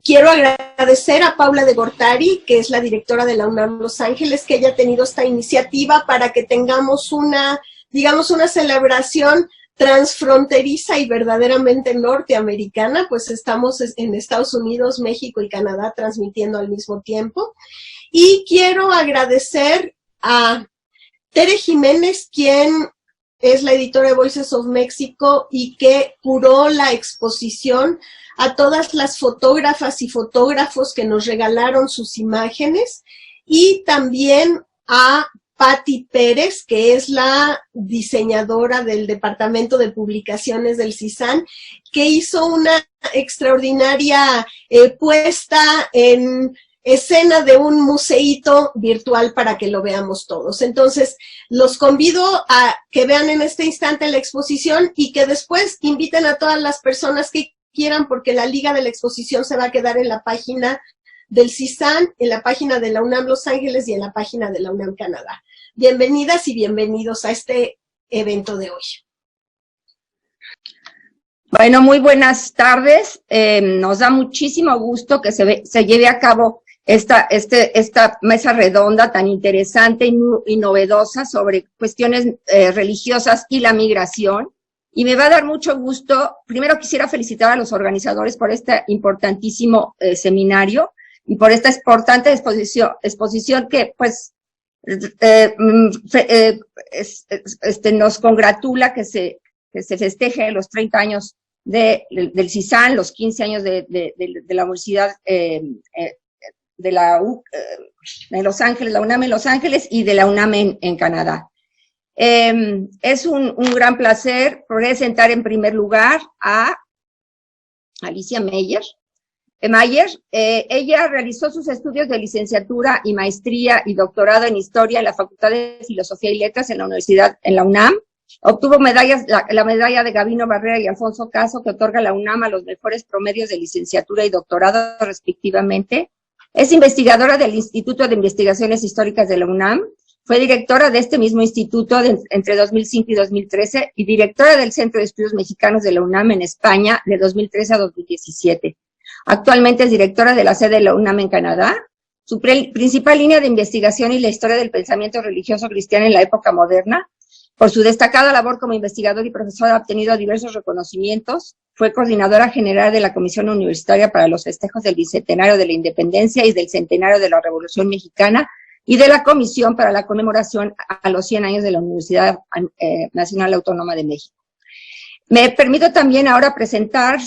Quiero agradecer a Paula de Gortari, que es la directora de la UNAM Los Ángeles, que haya tenido esta iniciativa para que tengamos una celebración transfronteriza y verdaderamente norteamericana, pues estamos en Estados Unidos, México y Canadá transmitiendo al mismo tiempo. Y quiero agradecer a Tere Jiménez, quien es la editora de Voices of Mexico y que curó la exposición, a todas las fotógrafas y fotógrafos que nos regalaron sus imágenes, y también a Patti Pérez, que es la diseñadora del Departamento de Publicaciones del CISAN, que hizo una extraordinaria puesta en escena de un museíto virtual para que lo veamos todos. Entonces, los convido a que vean en este instante la exposición y que después inviten a todas las personas que quieran, porque la liga de la exposición se va a quedar en la página del CISAN, en la página de la UNAM Los Ángeles y en la página de la UNAM Canadá. Bienvenidas y bienvenidos a este evento de hoy. Bueno, muy buenas tardes. Nos da muchísimo gusto que se lleve a cabo esta mesa redonda tan interesante y novedosa sobre cuestiones religiosas y la migración. Y me va a dar mucho gusto. Primero quisiera felicitar a los organizadores por este importantísimo seminario y por esta importante exposición que, pues, nos congratula que se festeje los 30 años del CISAN, los 15 años de la Universidad de Los Ángeles, la UNAM en Los Ángeles y de la UNAM en Canadá. Es un gran placer presentar en primer lugar a Alicia Mayer. Ella realizó sus estudios de licenciatura y maestría y doctorado en Historia en la Facultad de Filosofía y Letras en la UNAM. Obtuvo la medalla de Gabino Barrera y Alfonso Caso, que otorga la UNAM a los mejores promedios de licenciatura y doctorado respectivamente. Es investigadora del Instituto de Investigaciones Históricas de la UNAM. Fue directora de este mismo instituto entre 2005 y 2013 y directora del Centro de Estudios Mexicanos de la UNAM en España de 2013 a 2017. Actualmente es directora de la sede de la UNAM en Canadá. Su principal línea de investigación es la historia del pensamiento religioso cristiano en la época moderna. Por su destacada labor como investigador y profesor ha obtenido diversos reconocimientos. Fue coordinadora general de la Comisión Universitaria para los Festejos del Bicentenario de la Independencia y del Centenario de la Revolución Mexicana y de la Comisión para la Conmemoración a los 100 años de la Universidad Nacional Autónoma de México. Me permito también ahora presentar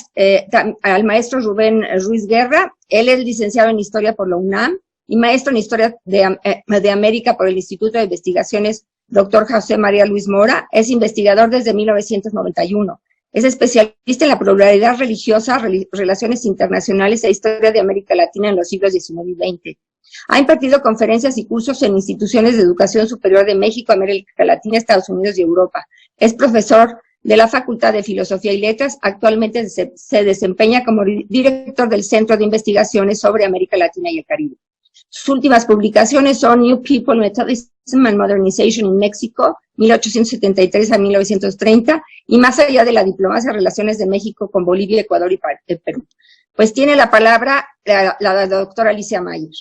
al maestro Rubén Ruiz Guerra. Él es licenciado en Historia por la UNAM y maestro en Historia de América por el Instituto de Investigaciones Dr. José María Luis Mora. Es investigador desde 1991. Es especialista en la pluralidad religiosa, relaciones internacionales e historia de América Latina en los siglos XIX y XX. Ha impartido conferencias y cursos en instituciones de educación superior de México, América Latina, Estados Unidos y Europa. Es profesor de la Facultad de Filosofía y Letras. Actualmente se desempeña como director del Centro de Investigaciones sobre América Latina y el Caribe. Sus últimas publicaciones son New People, Methodism and Modernization in Mexico, 1873 a 1930, y Más allá de la diplomacia, relaciones de México con Bolivia, Ecuador y Perú. Pues tiene la palabra la doctora Alicia Mayer.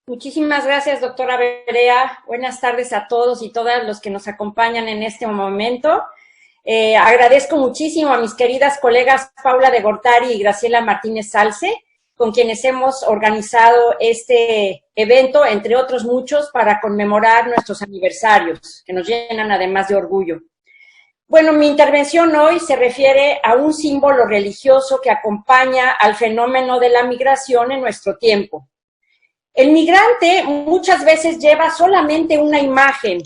Muchísimas gracias, doctora Berea. Buenas tardes a todos y todas los que nos acompañan en este momento. Agradezco muchísimo a mis queridas colegas Paula de Gortari y Graciela Martínez Salce, con quienes hemos organizado este evento, entre otros muchos, para conmemorar nuestros aniversarios, que nos llenan además de orgullo. Bueno, mi intervención hoy se refiere a un símbolo religioso que acompaña al fenómeno de la migración en nuestro tiempo. El migrante muchas veces lleva solamente una imagen,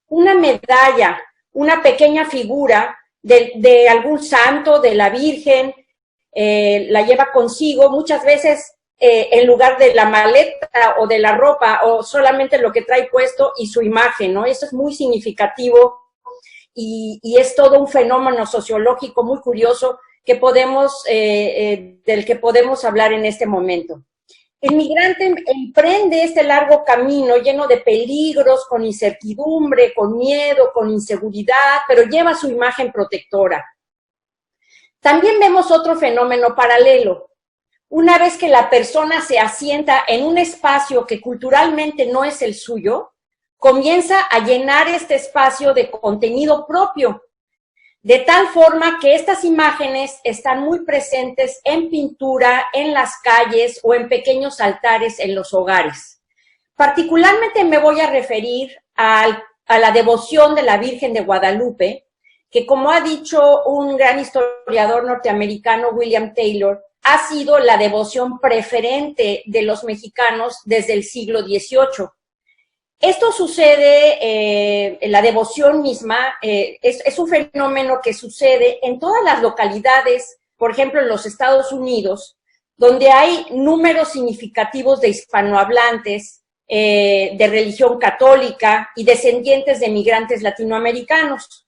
una medalla, una pequeña figura de algún santo, de la Virgen, la lleva consigo muchas veces en lugar de la maleta o de la ropa o solamente lo que trae puesto y su imagen, ¿no? Eso es muy significativo y es todo un fenómeno sociológico muy curioso que del que podemos hablar en este momento. El migrante emprende este largo camino lleno de peligros, con incertidumbre, con miedo, con inseguridad, pero lleva su imagen protectora. También vemos otro fenómeno paralelo. Una vez que la persona se asienta en un espacio que culturalmente no es el suyo, comienza a llenar este espacio de contenido propio, de tal forma que estas imágenes están muy presentes en pintura, en las calles o en pequeños altares en los hogares. Particularmente me voy a referir a la devoción de la Virgen de Guadalupe, que como ha dicho un gran historiador norteamericano, William Taylor, ha sido la devoción preferente de los mexicanos desde el siglo XVIII. Esto sucede, la devoción misma, es un fenómeno que sucede en todas las localidades, por ejemplo en los Estados Unidos, donde hay números significativos de hispanohablantes, de religión católica y descendientes de migrantes latinoamericanos.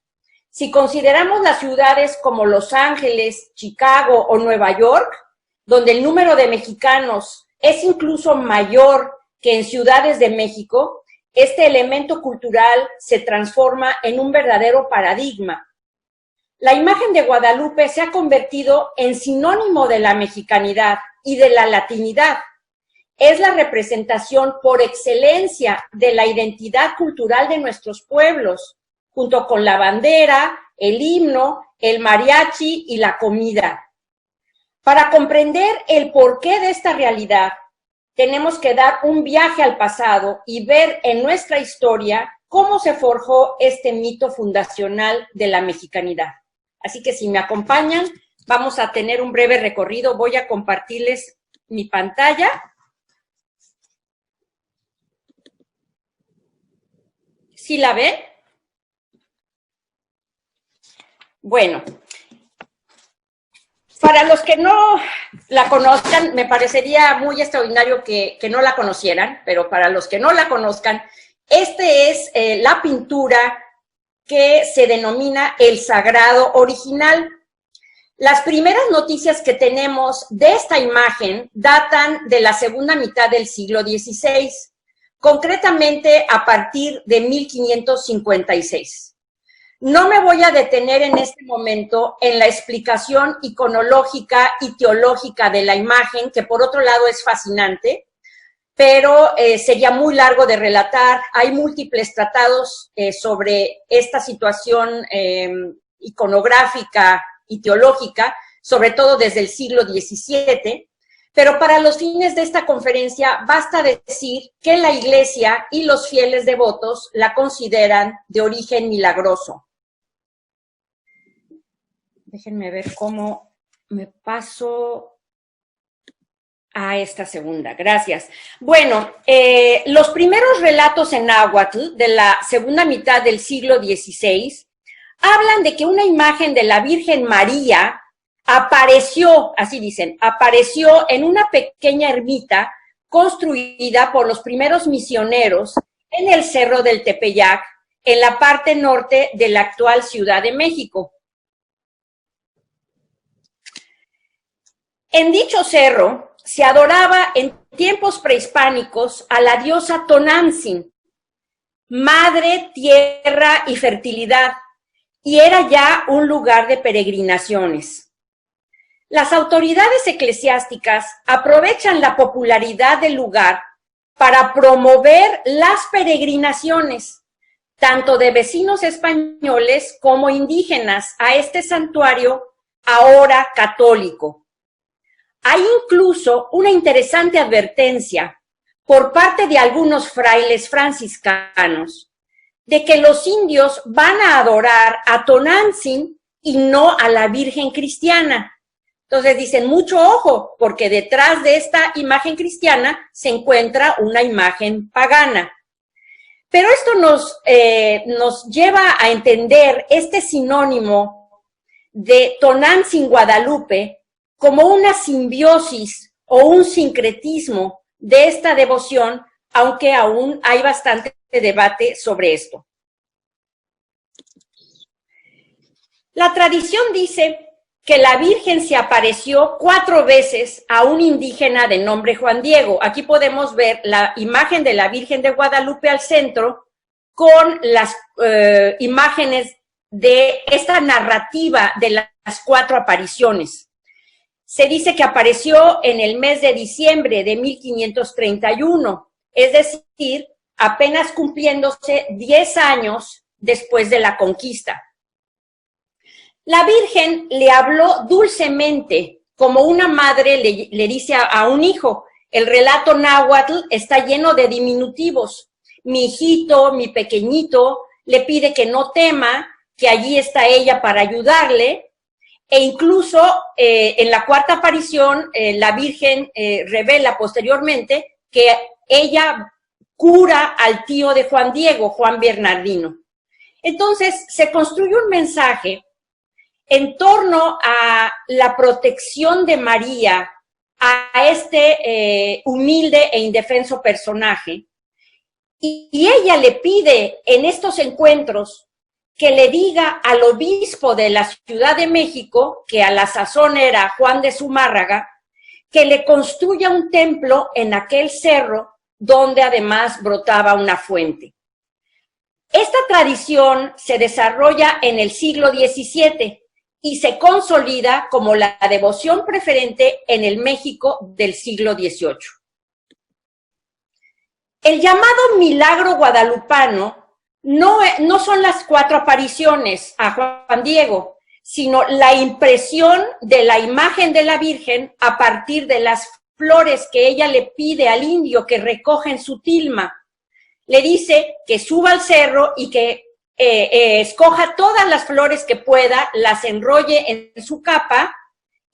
Si consideramos las ciudades como Los Ángeles, Chicago o Nueva York, donde el número de mexicanos es incluso mayor que en ciudades de México, este elemento cultural se transforma en un verdadero paradigma. La imagen de Guadalupe se ha convertido en sinónimo de la mexicanidad y de la latinidad. Es la representación por excelencia de la identidad cultural de nuestros pueblos, junto con la bandera, el himno, el mariachi y la comida. Para comprender el porqué de esta realidad, tenemos que dar un viaje al pasado y ver en nuestra historia cómo se forjó este mito fundacional de la mexicanidad. Así que si me acompañan, vamos a tener un breve recorrido. Voy a compartirles mi pantalla. ¿Sí la ven? Bueno, para los que no la conozcan, me parecería muy extraordinario que no la conocieran, pero para los que no la conozcan, este es la pintura que se denomina el Sagrado Original. Las primeras noticias que tenemos de esta imagen datan de la segunda mitad del siglo XVI, concretamente a partir de 1556. No me voy a detener en este momento en la explicación iconológica y teológica de la imagen, que por otro lado es fascinante, pero sería muy largo de relatar. Hay múltiples tratados sobre esta situación iconográfica y teológica, sobre todo desde el siglo XVII, pero para los fines de esta conferencia basta decir que la Iglesia y los fieles devotos la consideran de origen milagroso. Déjenme ver cómo me paso a esta segunda. Gracias. Bueno, los primeros relatos en náhuatl de la segunda mitad del siglo XVI hablan de que una imagen de la Virgen María apareció, así dicen, apareció en una pequeña ermita construida por los primeros misioneros en el Cerro del Tepeyac, en la parte norte de la actual Ciudad de México. En dicho cerro se adoraba en tiempos prehispánicos a la diosa Tonantzin, madre, tierra y fertilidad, y era ya un lugar de peregrinaciones. Las autoridades eclesiásticas aprovechan la popularidad del lugar para promover las peregrinaciones, tanto de vecinos españoles como indígenas, a este santuario ahora católico. Hay incluso una interesante advertencia por parte de algunos frailes franciscanos de que los indios van a adorar a Tonantzin y no a la Virgen cristiana. Entonces dicen, mucho ojo, porque detrás de esta imagen cristiana se encuentra una imagen pagana. Pero esto nos lleva a entender este sinónimo de Tonantzin Guadalupe como una simbiosis o un sincretismo de esta devoción, aunque aún hay bastante debate sobre esto. La tradición dice que la Virgen se apareció 4 veces a un indígena de nombre Juan Diego. Aquí podemos ver la imagen de la Virgen de Guadalupe al centro con las imágenes de esta narrativa de las 4 apariciones. Se dice que apareció en el mes de diciembre de 1531, es decir, apenas cumpliéndose 10 años después de la conquista. La Virgen le habló dulcemente, como una madre le dice a un hijo. El relato náhuatl está lleno de diminutivos. Mi hijito, mi pequeñito, le pide que no tema, que allí está ella para ayudarle. E incluso en la 4ª aparición, la Virgen revela posteriormente que ella cura al tío de Juan Diego, Juan Bernardino. Entonces, se construye un mensaje en torno a la protección de María a este humilde e indefenso personaje. Y ella le pide en estos encuentros que le diga al obispo de la Ciudad de México, que a la sazón era Juan de Zumárraga, que le construya un templo en aquel cerro donde además brotaba una fuente. Esta tradición se desarrolla en el siglo XVII y se consolida como la devoción preferente en el México del siglo XVIII. El llamado milagro guadalupano no son las 4 apariciones a Juan Diego, sino la impresión de la imagen de la Virgen a partir de las flores que ella le pide al indio que recoja en su tilma. Le dice que suba al cerro y que escoja todas las flores que pueda, las enrolle en su capa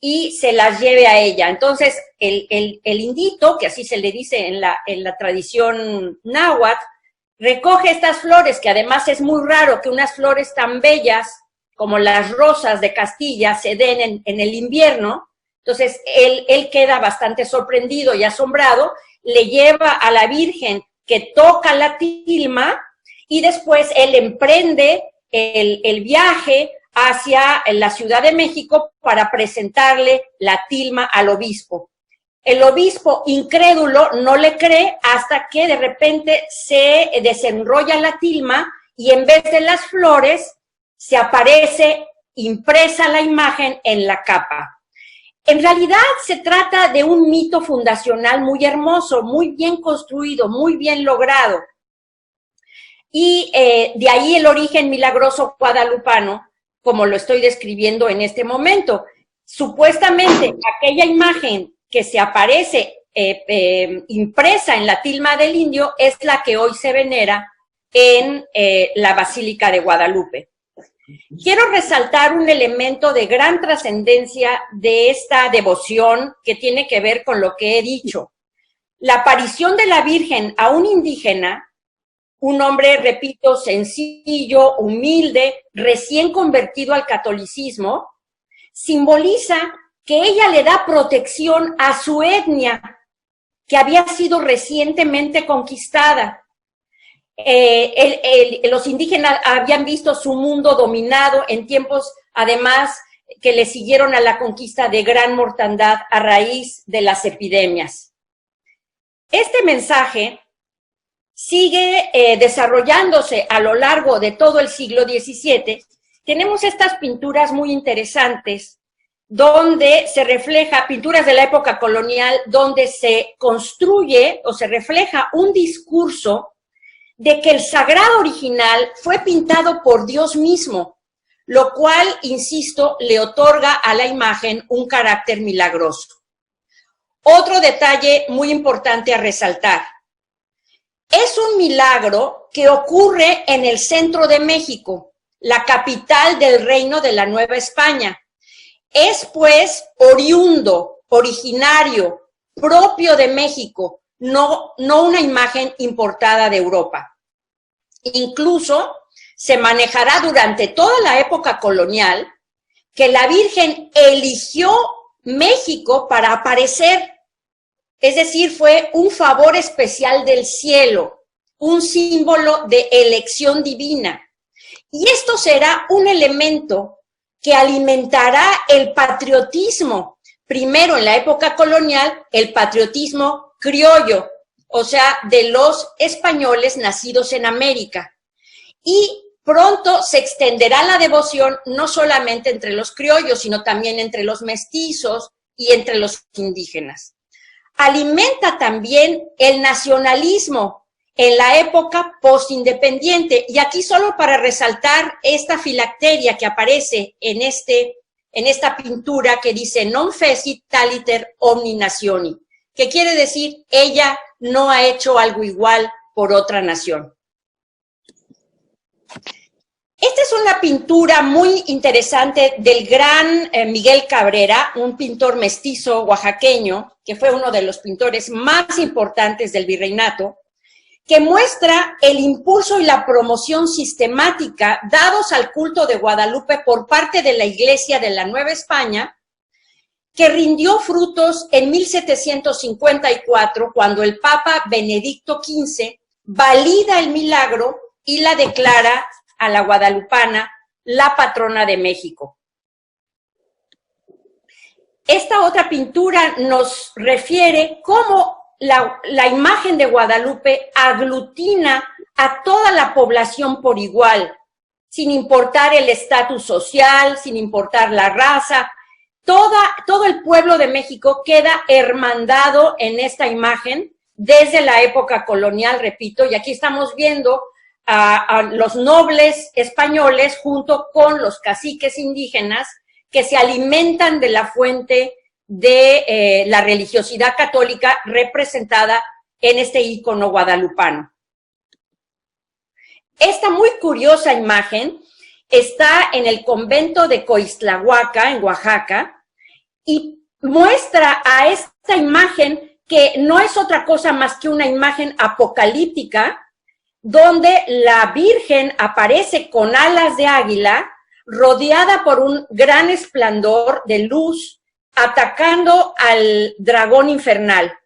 y se las lleve a ella. Entonces, el indito, que así se le dice en la tradición náhuatl, recoge estas flores, que además es muy raro que unas flores tan bellas como las rosas de Castilla se den en el invierno. Entonces, él queda bastante sorprendido y asombrado, le lleva a la Virgen que toca la tilma y después él emprende el viaje hacia la Ciudad de México para presentarle la tilma al obispo. El obispo incrédulo no le cree hasta que de repente se desenrolla la tilma y en vez de las flores se aparece impresa la imagen en la capa. En realidad se trata de un mito fundacional muy hermoso, muy bien construido, muy bien logrado. Y de ahí el origen milagroso guadalupano, como lo estoy describiendo en este momento. Supuestamente aquella imagen que se aparece impresa en la tilma del indio es la que hoy se venera en la Basílica de Guadalupe. Quiero resaltar un elemento de gran trascendencia de esta devoción que tiene que ver con lo que he dicho. La aparición de la Virgen a un indígena, un hombre, repito, sencillo, humilde, recién convertido al catolicismo, simboliza que ella le da protección a su etnia, que había sido recientemente conquistada. Los indígenas habían visto su mundo dominado en tiempos, además, que le siguieron a la conquista de gran mortandad a raíz de las epidemias. Este mensaje sigue desarrollándose a lo largo de todo el siglo XVII. Tenemos estas pinturas muy interesantes donde se refleja, pinturas de la época colonial, donde se construye o se refleja un discurso de que el sagrado original fue pintado por Dios mismo, lo cual, insisto, le otorga a la imagen un carácter milagroso. Otro detalle muy importante a resaltar. Es un milagro que ocurre en el centro de México, la capital del Reino de la Nueva España. Es, pues, oriundo, originario, propio de México, no una imagen importada de Europa. Incluso se manejará durante toda la época colonial que la Virgen eligió México para aparecer. Es decir, fue un favor especial del cielo, un símbolo de elección divina. Y esto será un elemento que alimentará el patriotismo, primero en la época colonial, el patriotismo criollo, o sea, de los españoles nacidos en América. Y pronto se extenderá la devoción no solamente entre los criollos, sino también entre los mestizos y entre los indígenas. Alimenta también el nacionalismo en la época postindependiente. Y aquí solo para resaltar esta filacteria que aparece en esta pintura que dice non fecit taliter omni nationi, que quiere decir ella no ha hecho algo igual por otra nación. Esta es una pintura muy interesante del gran Miguel Cabrera, un pintor mestizo oaxaqueño, que fue uno de los pintores más importantes del virreinato, que muestra el impulso y la promoción sistemática dados al culto de Guadalupe por parte de la Iglesia de la Nueva España, que rindió frutos en 1754, cuando el Papa Benedicto XV valida el milagro y la declara a la guadalupana la patrona de México. Esta otra pintura nos refiere cómo la imagen de Guadalupe aglutina a toda la población por igual, sin importar el estatus social, sin importar la raza. Todo el pueblo de México queda hermandado en esta imagen desde la época colonial, repito, y aquí estamos viendo a los nobles españoles junto con los caciques indígenas que se alimentan de la fuente de la religiosidad católica representada en este ícono guadalupano. Esta muy curiosa imagen está en el convento de Coixtlahuaca, en Oaxaca, y muestra a esta imagen que no es otra cosa más que una imagen apocalíptica, donde la Virgen aparece con alas de águila, rodeada por un gran esplendor de luz, atacando al dragón infernal.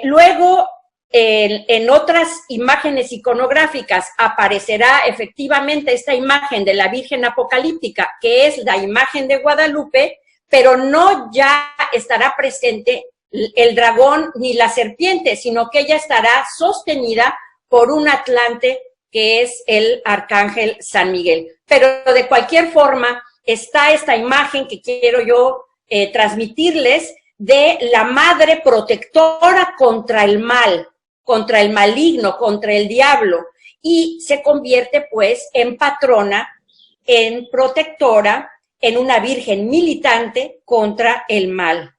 Luego, en otras imágenes iconográficas aparecerá efectivamente esta imagen de la Virgen apocalíptica, que es la imagen de Guadalupe, pero no ya estará presente el dragón ni la serpiente, sino que ella estará sostenida por un atlante que es el arcángel San Miguel. Pero de cualquier forma está esta imagen que quiero yo transmitirles de la madre protectora contra el mal, contra el maligno, contra el diablo, y se convierte pues en patrona, en protectora, en una virgen militante contra el mal.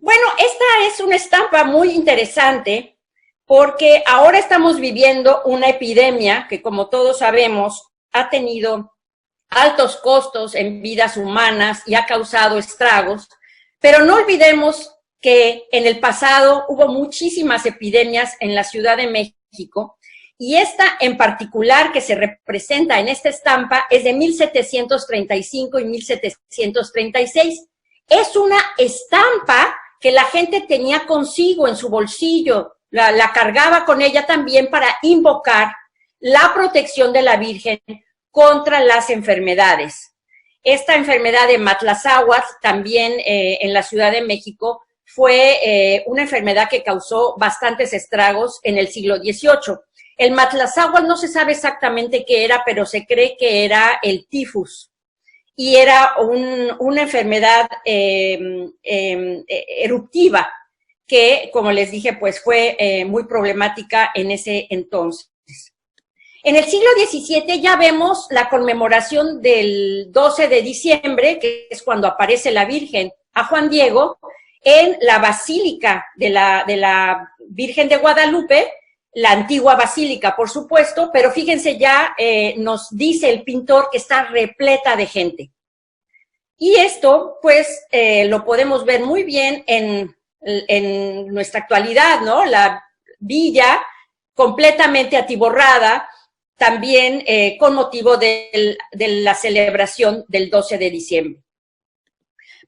Bueno, esta es una estampa muy interesante porque ahora estamos viviendo una epidemia que, como todos sabemos, ha tenido altos costos en vidas humanas y ha causado estragos, pero no olvidemos que en el pasado hubo muchísimas epidemias en la Ciudad de México, y esta en particular que se representa en esta estampa es de 1735 y 1736. Es una estampa que la gente tenía consigo en su bolsillo, la cargaba con ella también para invocar la protección de la Virgen contra las enfermedades. Esta enfermedad de Matlazáhuatl, también en la Ciudad de México, fue una enfermedad que causó bastantes estragos en el siglo XVIII. El Matlazáhuatl no se sabe exactamente qué era, pero se cree que era el tifus. Y era una enfermedad eruptiva que, como les dije, pues fue muy problemática en ese entonces. En el siglo XVII ya vemos la conmemoración del 12 de diciembre, que es cuando aparece la Virgen a Juan Diego, en la Basílica de la Virgen de Guadalupe, la antigua basílica, por supuesto, pero fíjense ya nos dice el pintor que está repleta de gente. Y esto, pues, lo podemos ver muy bien en nuestra actualidad, ¿no? La villa completamente atiborrada, también con motivo de la celebración del 12 de diciembre.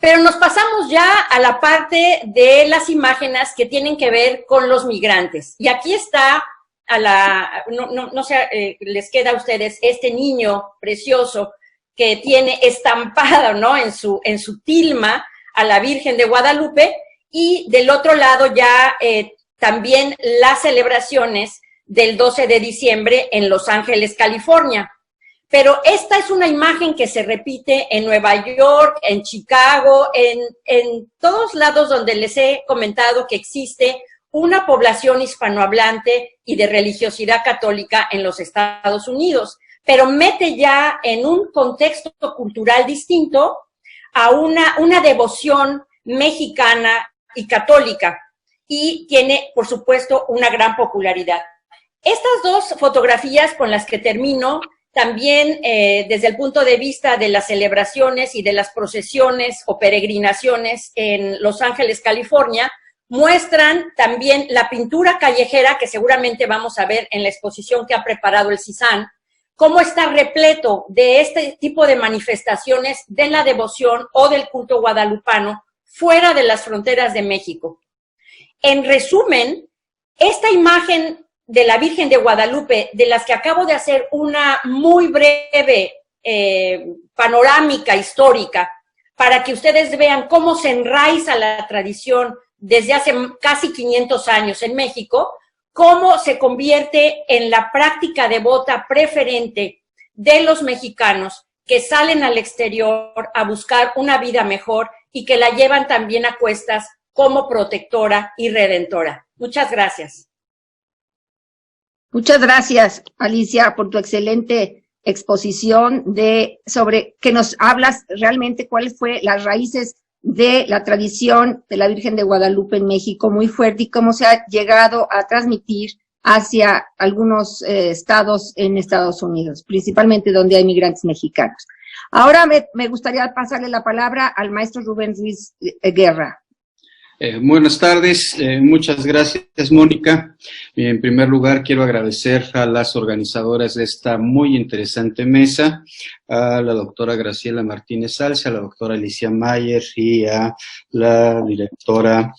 Pero nos pasamos ya a la parte de las imágenes que tienen que ver con los migrantes. Y aquí está, no sé, les queda a ustedes este niño precioso que tiene estampado, ¿no? en su tilma a la Virgen de Guadalupe, y del otro lado ya también las celebraciones del 12 de diciembre en Los Ángeles, California. Pero esta es una imagen que se repite en Nueva York, en Chicago, en todos lados donde les he comentado que existe una población hispanohablante y de religiosidad católica en los Estados Unidos, pero mete ya en un contexto cultural distinto a una devoción mexicana y católica, y tiene, por supuesto, una gran popularidad. Estas dos fotografías con las que termino, también desde el punto de vista de las celebraciones y de las procesiones o peregrinaciones en Los Ángeles, California, muestran también la pintura callejera que seguramente vamos a ver en la exposición que ha preparado el CISAN, cómo está repleto de este tipo de manifestaciones de la devoción o del culto guadalupano fuera de las fronteras de México. En resumen, esta imagen de la Virgen de Guadalupe, de las que acabo de hacer una muy breve panorámica histórica, para que ustedes vean cómo se enraiza la tradición desde hace casi 500 años en México, cómo se convierte en la práctica devota preferente de los mexicanos que salen al exterior a buscar una vida mejor y que la llevan también a cuestas como protectora y redentora. Muchas gracias. Muchas gracias, Alicia, por tu excelente exposición sobre que nos hablas realmente cuáles fue las raíces de la tradición de la Virgen de Guadalupe en México, muy fuerte, y cómo se ha llegado a transmitir hacia algunos estados en Estados Unidos, principalmente donde hay migrantes mexicanos. Ahora me gustaría pasarle la palabra al maestro Rubén Ruiz Guerra. Buenas tardes, muchas gracias, Mónica. En primer lugar, quiero agradecer a las organizadoras de esta muy interesante mesa, a la doctora Graciela Martínez Salce, a la doctora Alicia Mayer y a la directora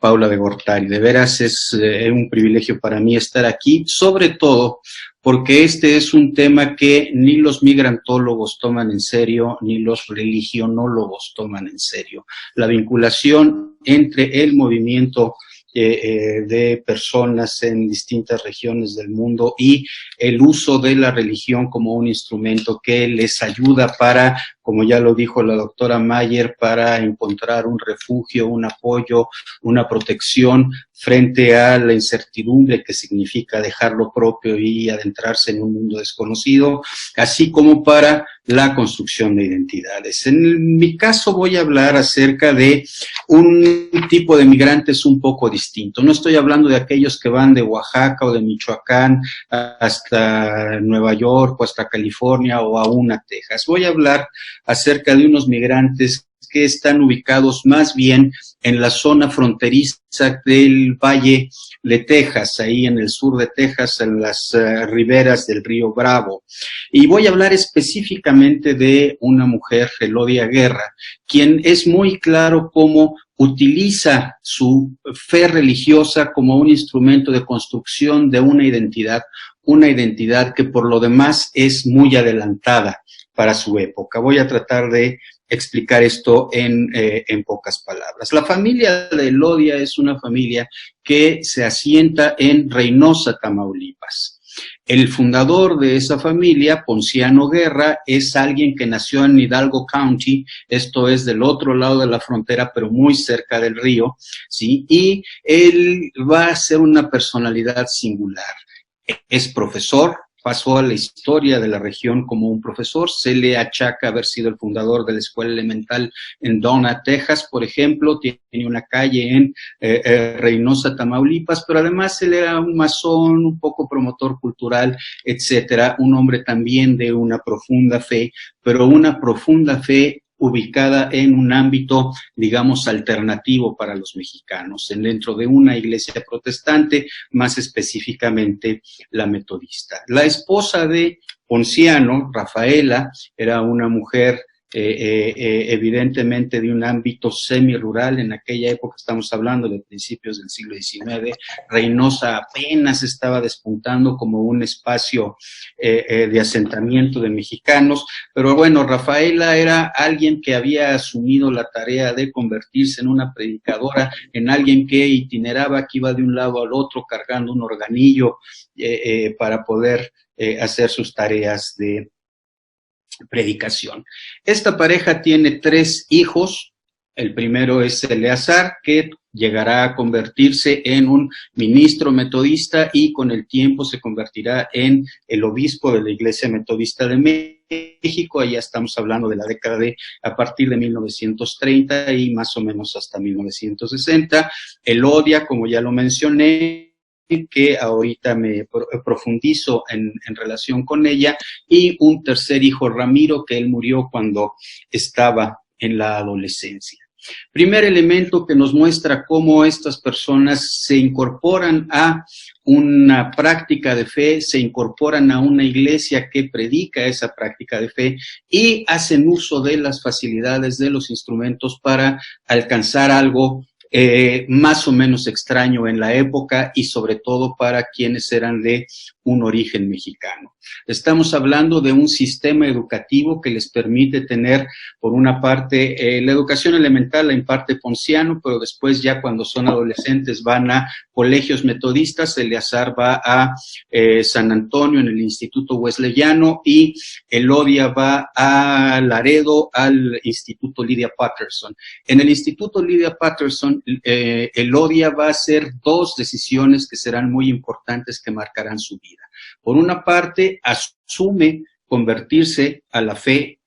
Paula de Gortari. De veras es un privilegio para mí estar aquí, sobre todo porque este es un tema que ni los migrantólogos toman en serio, ni los religionólogos toman en serio. La vinculación entre el movimiento de personas en distintas regiones del mundo y el uso de la religión como un instrumento que les ayuda para, como ya lo dijo la doctora Mayer, para encontrar un refugio, un apoyo, una protección frente a la incertidumbre que significa dejar lo propio y adentrarse en un mundo desconocido, así como para la construcción de identidades. En mi caso voy a hablar acerca de un tipo de migrantes un poco distinto. No estoy hablando de aquellos que van de Oaxaca o de Michoacán hasta Nueva York o hasta California o aún a Texas. Voy a hablar acerca de unos migrantes que están ubicados más bien en la zona fronteriza del Valle de Texas, ahí en el sur de Texas, en las riberas del río Bravo. Y voy a hablar específicamente de una mujer, Elodia Guerra, quien es muy claro cómo utiliza su fe religiosa como un instrumento de construcción de una identidad que por lo demás es muy adelantada para su época. Voy a tratar de explicar esto en pocas palabras. La familia de Elodia es una familia que se asienta en Reynosa, Tamaulipas. El fundador de esa familia, Ponciano Guerra, es alguien que nació en Hidalgo County, esto es del otro lado de la frontera, pero muy cerca del río, ¿sí? Y él va a ser una personalidad singular. Es profesor, pasó a la historia de la región como un profesor, se le achaca haber sido el fundador de la escuela elemental en Donna, Texas, por ejemplo, tiene una calle en Reynosa, Tamaulipas, pero además él era un masón, un poco promotor cultural, etcétera, un hombre también de una profunda fe, pero una profunda fe ubicada en un ámbito, digamos, alternativo para los mexicanos, dentro de una iglesia protestante, más específicamente la metodista. La esposa de Ponciano, Rafaela, era una mujer evidentemente de un ámbito semi-rural. En aquella época, estamos hablando de principios del siglo XIX, Reynosa apenas estaba despuntando como un espacio de asentamiento de mexicanos, pero bueno, Rafaela era alguien que había asumido la tarea de convertirse en una predicadora, en alguien que itineraba, que iba de un lado al otro cargando un organillo para poder hacer sus tareas de predicación. Esta pareja tiene 3 hijos. El primero es Eleazar, que llegará a convertirse en un ministro metodista y con el tiempo se convertirá en el obispo de la Iglesia Metodista de México. Allá estamos hablando de la década a partir de 1930 y más o menos hasta 1960. Elodia, como ya lo mencioné, que ahorita me profundizo en relación con ella, y un tercer hijo, Ramiro, que él murió cuando estaba en la adolescencia. Primer elemento que nos muestra cómo estas personas se incorporan a una práctica de fe, se incorporan a una iglesia que predica esa práctica de fe y hacen uso de las facilidades, de los instrumentos para alcanzar algo más o menos extraño en la época y sobre todo para quienes eran de un origen mexicano. Estamos hablando de un sistema educativo que les permite tener, por una parte, la educación elemental la imparte Ponciano, pero después ya cuando son adolescentes van a colegios metodistas. Eleazar va a San Antonio en el Instituto Wesleyano y Elodia va a Laredo al Instituto Lydia Patterson. En el Instituto Lydia Patterson, Elodia va a hacer 2 decisiones que serán muy importantes, que marcarán su vida. Por una parte, asume convertirse a la fe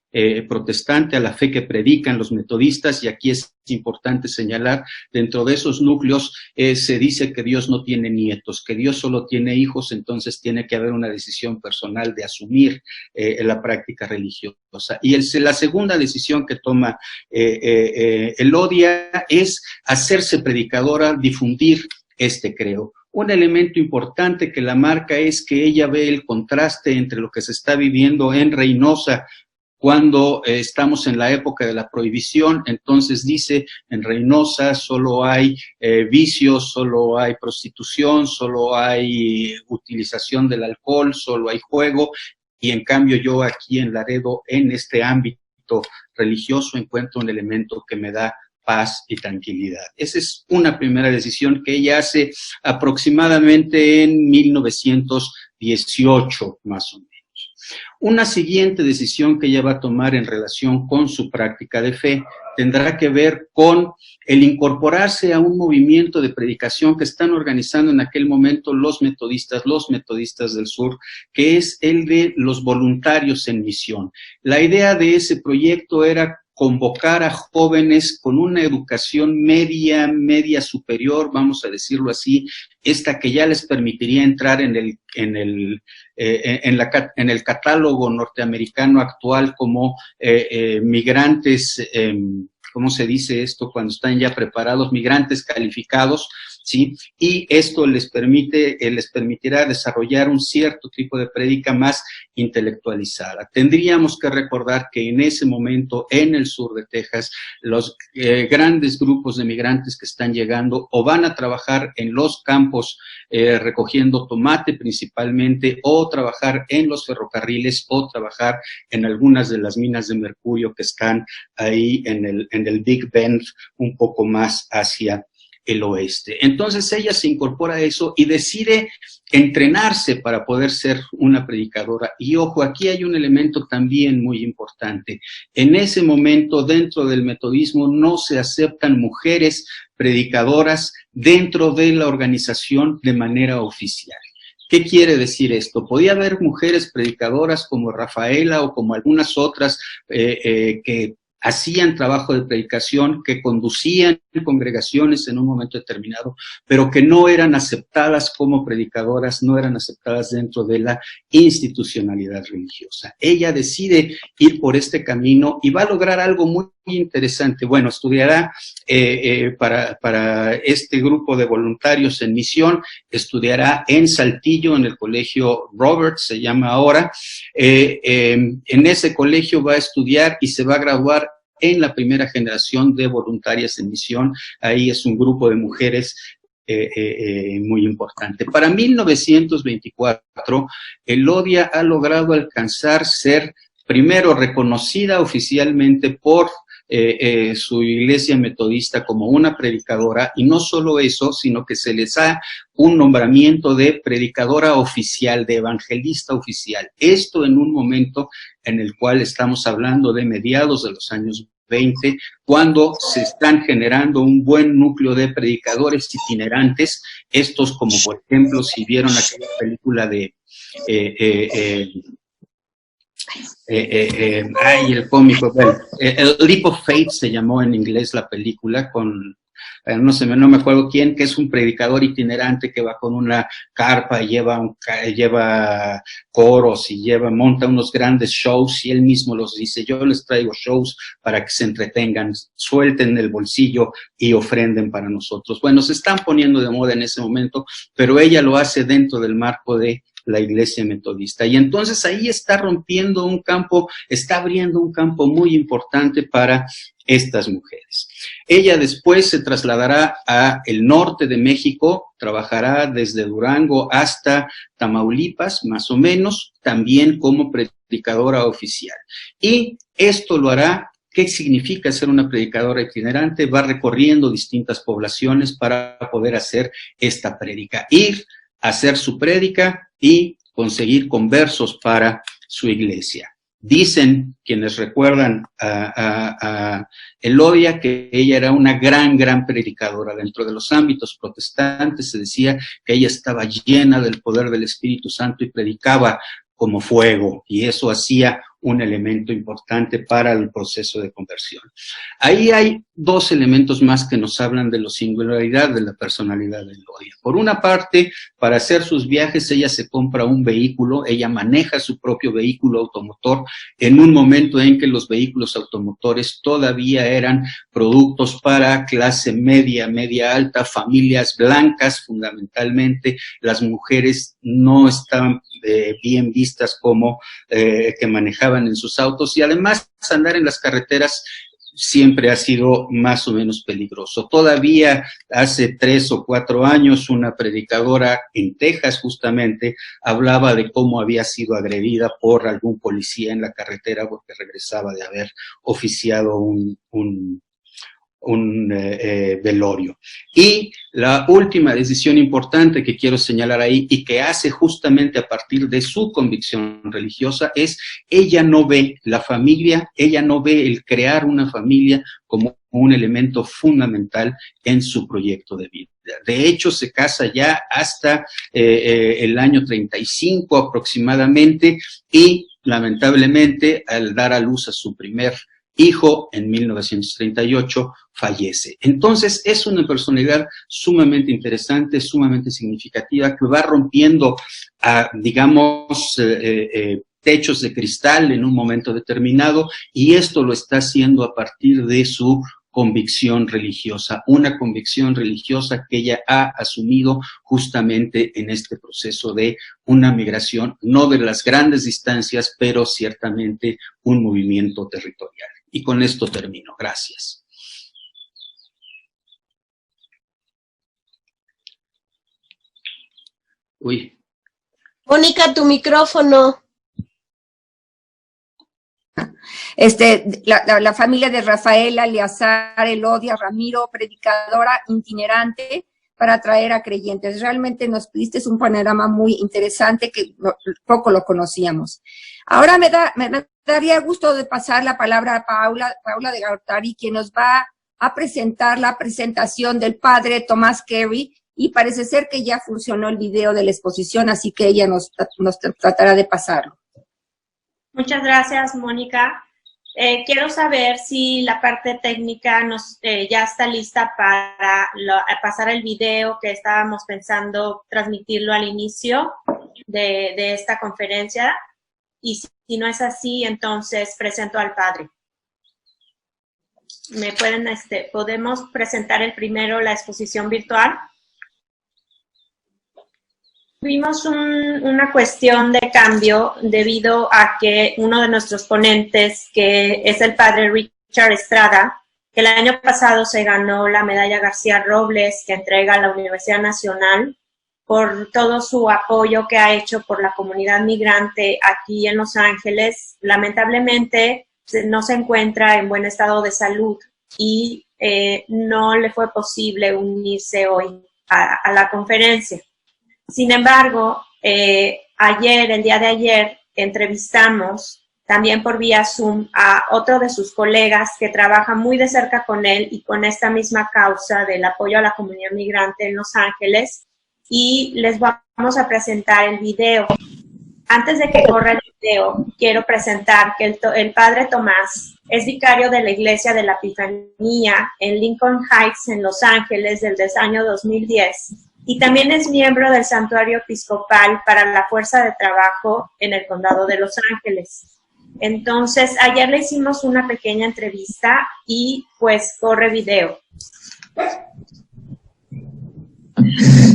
protestante, a la fe que predican los metodistas, y aquí es importante señalar, dentro de esos núcleos se dice que Dios no tiene nietos, que Dios solo tiene hijos, entonces tiene que haber una decisión personal de asumir la práctica religiosa. Y la segunda decisión que toma Elodia es hacerse predicadora, difundir este credo. Un elemento importante que la marca es que ella ve el contraste entre lo que se está viviendo en Reynosa cuando estamos en la época de la prohibición. Entonces dice, en Reynosa solo hay vicios, solo hay prostitución, solo hay utilización del alcohol, solo hay juego, y en cambio yo aquí en Laredo, en este ámbito religioso, encuentro un elemento que me da paz y tranquilidad. Esa es una primera decisión que ella hace aproximadamente en 1918, más o menos. Una siguiente decisión que ella va a tomar en relación con su práctica de fe tendrá que ver con el incorporarse a un movimiento de predicación que están organizando en aquel momento los metodistas del sur, que es el de los voluntarios en misión. La idea de ese proyecto era convocar a jóvenes con una educación media superior, vamos a decirlo así, esta que ya les permitiría entrar en el catálogo norteamericano actual como migrantes, ¿cómo se dice esto cuando están ya preparados? Migrantes calificados, ¿sí? Y esto les permitirá desarrollar un cierto tipo de prédica más intelectualizada. Tendríamos que recordar que en ese momento, en el sur de Texas, los grandes grupos de migrantes que están llegando o van a trabajar en los campos recogiendo tomate principalmente, o trabajar en los ferrocarriles, o trabajar en algunas de las minas de mercurio que están ahí en el Big Bend, un poco más hacia el oeste. Entonces ella se incorpora a eso y decide entrenarse para poder ser una predicadora. Y ojo, aquí hay un elemento también muy importante. En ese momento, dentro del metodismo, no se aceptan mujeres predicadoras dentro de la organización de manera oficial. ¿Qué quiere decir esto? Podía haber mujeres predicadoras como Rafaela o como algunas otras que hacían trabajo de predicación, que conducían congregaciones en un momento determinado, pero que no eran aceptadas como predicadoras, no eran aceptadas dentro de la institucionalidad religiosa. Ella decide ir por este camino y va a lograr algo muy interesante. Bueno, estudiará para este grupo de voluntarios en misión, estudiará en Saltillo, en el colegio Roberts, se llama ahora. En ese colegio va a estudiar y se va a graduar en la primera generación de voluntarias en misión. Ahí es un grupo de mujeres muy importante. Para 1924, Elodia ha logrado alcanzar ser primero reconocida oficialmente por su iglesia metodista como una predicadora, y no solo eso, sino que se les da un nombramiento de predicadora oficial, de evangelista oficial. Esto en un momento en el cual estamos hablando de mediados de los años 20, cuando se están generando un buen núcleo de predicadores itinerantes, estos como por ejemplo, si vieron aquella película de el cómico, bueno, el Leap of Faith se llamó en inglés la película, con no me acuerdo quién, que es un predicador itinerante que va con una carpa y lleva coros y monta unos grandes shows, y él mismo los dice: yo les traigo shows para que se entretengan, suelten el bolsillo y ofrenden para nosotros. Bueno, se están poniendo de moda en ese momento, pero ella lo hace dentro del marco de la iglesia metodista. Y entonces ahí está rompiendo un campo, está abriendo un campo muy importante para estas mujeres. Ella después se trasladará a el norte de México, trabajará desde Durango hasta Tamaulipas, más o menos, también como predicadora oficial. Y esto lo hará. ¿Qué significa ser una predicadora itinerante? Va recorriendo distintas poblaciones para poder hacer esta prédica. Ir, hacer su prédica y conseguir conversos para su iglesia. Dicen quienes recuerdan a Elodia que ella era una gran predicadora. Dentro de los ámbitos protestantes se decía que ella estaba llena del poder del Espíritu Santo y predicaba como fuego, y eso hacía un elemento importante para el proceso de conversión. Ahí hay dos elementos más que nos hablan de la singularidad de la personalidad de Elodia. Por una parte, para hacer sus viajes, ella se compra un vehículo, ella maneja su propio vehículo automotor, en un momento en que los vehículos automotores todavía eran productos para clase media, media alta, familias blancas fundamentalmente. Las mujeres no estaban bien vistas como que manejaban en sus autos, y además andar en las carreteras siempre ha sido más o menos peligroso. Todavía hace 3 o 4 años una predicadora en Texas justamente hablaba de cómo había sido agredida por algún policía en la carretera porque regresaba de haber oficiado un velorio. Y la última decisión importante que quiero señalar ahí, y que hace justamente a partir de su convicción religiosa, es: ella no ve la familia, ella no ve el crear una familia como un elemento fundamental en su proyecto de vida. De hecho, se casa ya hasta el año 35 aproximadamente, y lamentablemente al dar a luz a su primer hijo en 1938 fallece. Entonces es una personalidad sumamente interesante, sumamente significativa, que va rompiendo, digamos, techos de cristal en un momento determinado, y esto lo está haciendo a partir de su convicción religiosa, una convicción religiosa que ella ha asumido justamente en este proceso de una migración, no de las grandes distancias, pero ciertamente un movimiento territorial. Y con esto termino. Gracias. Uy. Mónica, tu micrófono. La familia de Rafaela, Eleazar, Elodia, Ramiro, predicadora itinerante para atraer a creyentes. Realmente nos diste un panorama muy interesante que poco lo conocíamos. Ahora me daría gusto de pasar la palabra a Paula de Gortari, quien nos va a presentar la presentación del padre Tomás Carey, y parece ser que ya funcionó el video de la exposición, así que ella nos tratará de pasarlo. Muchas gracias, Mónica. quiero saber si la parte técnica ya está lista para pasar el video que estábamos pensando transmitirlo al inicio de esta conferencia. Y si no es así, entonces presento al padre. ¿Podemos presentar primero la exposición virtual? Tuvimos una cuestión de cambio debido a que uno de nuestros ponentes, que es el padre Richard Estrada, que el año pasado se ganó la medalla García Robles que entrega la Universidad Nacional por todo su apoyo que ha hecho por la comunidad migrante aquí en Los Ángeles, lamentablemente no se encuentra en buen estado de salud y no le fue posible unirse hoy a la conferencia. Sin embargo, el día de ayer, entrevistamos también por vía Zoom a otro de sus colegas que trabaja muy de cerca con él y con esta misma causa del apoyo a la comunidad migrante en Los Ángeles, y les vamos a presentar el video. Antes de que corra el video, quiero presentar que el padre Tomás es vicario de la Iglesia de la Epifanía en Lincoln Heights, en Los Ángeles, desde el año 2010. Y también es miembro del Santuario Episcopal para la Fuerza de Trabajo en el Condado de Los Ángeles. Entonces, ayer le hicimos una pequeña entrevista y pues corre video.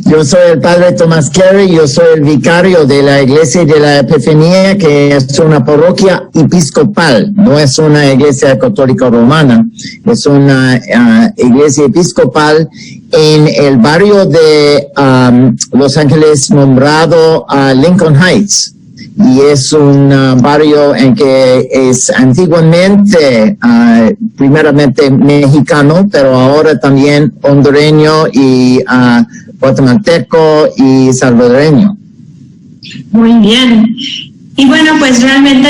Yo soy el padre Tomás Carey, yo soy el vicario de la Iglesia de la Epifanía, que es una parroquia episcopal, no es una iglesia católica romana, es una iglesia episcopal en el barrio de Los Ángeles nombrado Lincoln Heights. Y es un barrio en que es antiguamente, primeramente mexicano, pero ahora también hondureño y guatemalteco y salvadoreño. Muy bien. Y bueno, pues realmente